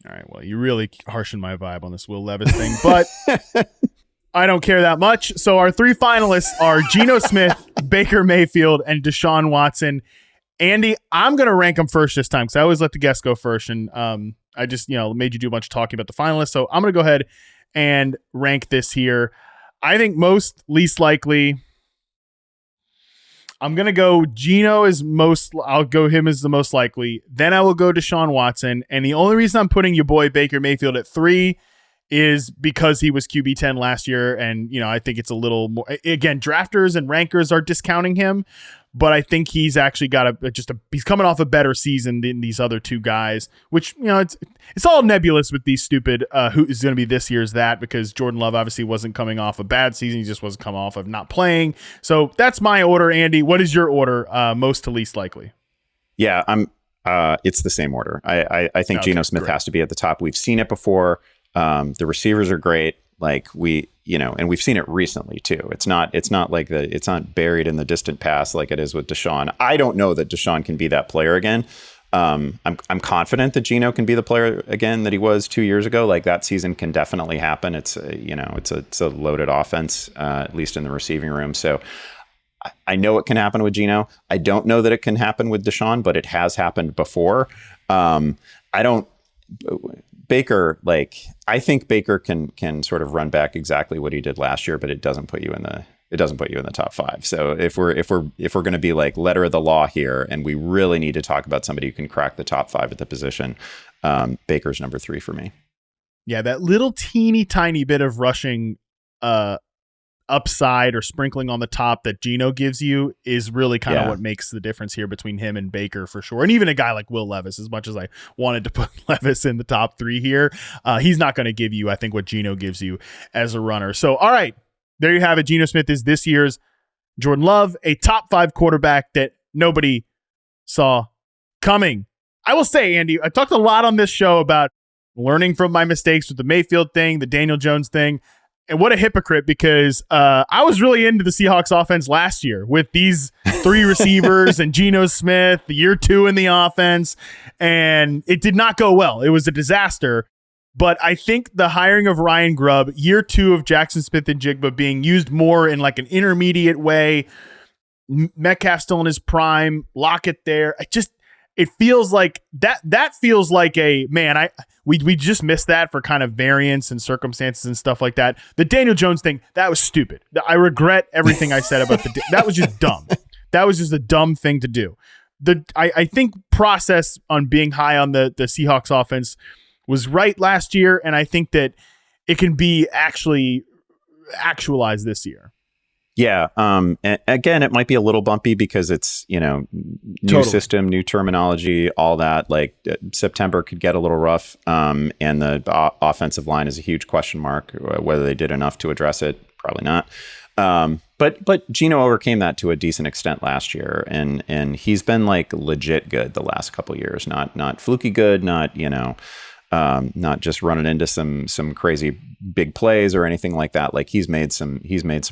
All right, well, you really harshened my vibe on this Will Levis thing, but I don't care that much. So our 3 finalists are Geno Smith, Baker Mayfield, and Deshaun Watson. Andy, I'm going to rank them first this time because I always let the guests go first, and I just made you do a bunch of talking about the finalists. So I'm going to go ahead and rank this here. I think most least likely. I'm going to go Geno is most. I'll go him as the most likely. Then I will go Deshaun Watson. And the only reason I'm putting your boy Baker Mayfield at 3 is because he was QB 10 last year. And, I think it's a little more, again, drafters and rankers are discounting him, but I think he's actually got he's coming off a better season than these other 2 guys, which, it's all nebulous with these stupid, who is going to be this year's that, because Jordan Love obviously wasn't coming off a bad season. He just wasn't coming off of not playing. So that's my order. Andy, what is your order? Most to least likely? Yeah, it's the same order. I think Geno Smith has to be at the top. We've seen it before. The receivers are great. Like and we've seen it recently too. It's not like it's not buried in the distant past like it is with Deshaun. I don't know that Deshaun can be that player again. I'm confident that Geno can be the player again that he was 2 years ago. Like, that season can definitely happen. It's a loaded offense, at least in the receiving room. So I know it can happen with Geno. I don't know that it can happen with Deshaun, but it has happened before. Baker, I think Baker can sort of run back exactly what he did last year, but it doesn't put you in the top 5. So if we're going to be like letter of the law here, and we really need to talk about somebody who can crack the top 5 at the position, Baker's number 3 for me. Yeah, that little teeny tiny bit of rushing upside or sprinkling on the top that Geno gives you is really kind of what makes the difference here between him and Baker for sure. And even a guy like Will Levis, as much as I wanted to put Levis in the top 3 here, he's not going to give you, I think, what Geno gives you as a runner. So, all right, there you have it. Geno Smith is this year's Jordan Love, a top 5 quarterback that nobody saw coming. I will say, Andy, I talked a lot on this show about learning from my mistakes with the Mayfield thing, the Daniel Jones thing. And what a hypocrite, because I was really into the Seahawks offense last year with these 3 receivers and Geno Smith, the year 2 in the offense, and it did not go well. It was a disaster. But I think the hiring of Ryan Grubb, year 2 of Jackson Smith and Jigba being used more in like an intermediate way, Metcalf still in his prime, Lockett there. It feels like that feels like we just missed that for kind of variance and circumstances and stuff like that. The Daniel Jones thing, that was stupid. I regret everything I said about that was just dumb. That was just a dumb thing to do. I think process on being high on the Seahawks offense was right last year, and I think that it can be actualized this year. Yeah. And again, it might be a little bumpy because it's, new system, new terminology, all that. September could get a little rough. And the offensive line is a huge question mark. Whether they did enough to address it, probably not. But Geno overcame that to a decent extent last year, and he's been legit good the last couple of years. Not fluky good, not just running into some crazy big plays or anything like that. He's made some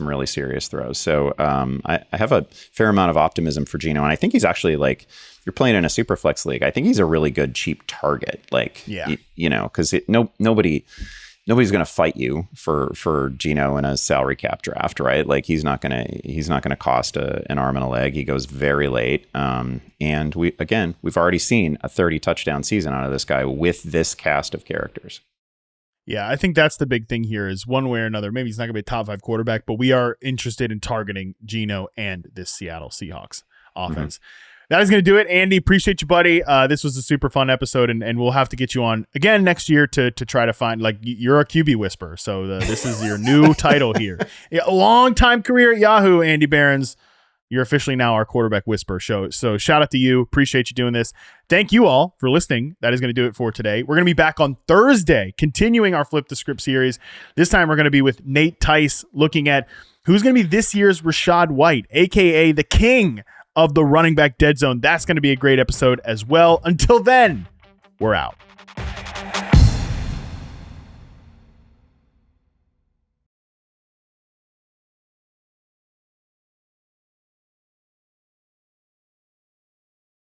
really serious throws. So I have a fair amount of optimism for Geno, and I think he's actually if you're playing in a super flex league, I think he's a really good cheap target. Because nobody's going to fight you for Geno in a salary cap draft, right? He's not going to cost an arm and a leg. He goes very late. And we've already seen a 30 touchdown season out of this guy with this cast of characters. Yeah, I think that's the big thing here is one way or another. Maybe he's not going to be a top 5 quarterback, but we are interested in targeting Geno and this Seattle Seahawks offense. Mm-hmm. That is going to do it. Andy, appreciate you, buddy. This was a super fun episode, and we'll have to get you on again next year to try to find, you're a QB whisperer. So this is your new title here. Yeah, a long-time career at Yahoo, Andy Behrens. You're officially now our quarterback whisperer show. So shout out to you. Appreciate you doing this. Thank you all for listening. That is going to do it for today. We're going to be back on Thursday, continuing our Flip the Script series. This time we're going to be with Nate Tice, looking at who's going to be this year's Rachaad White, a.k.a. the king of the running back dead zone. That's going to be a great episode as well. Until then, we're out.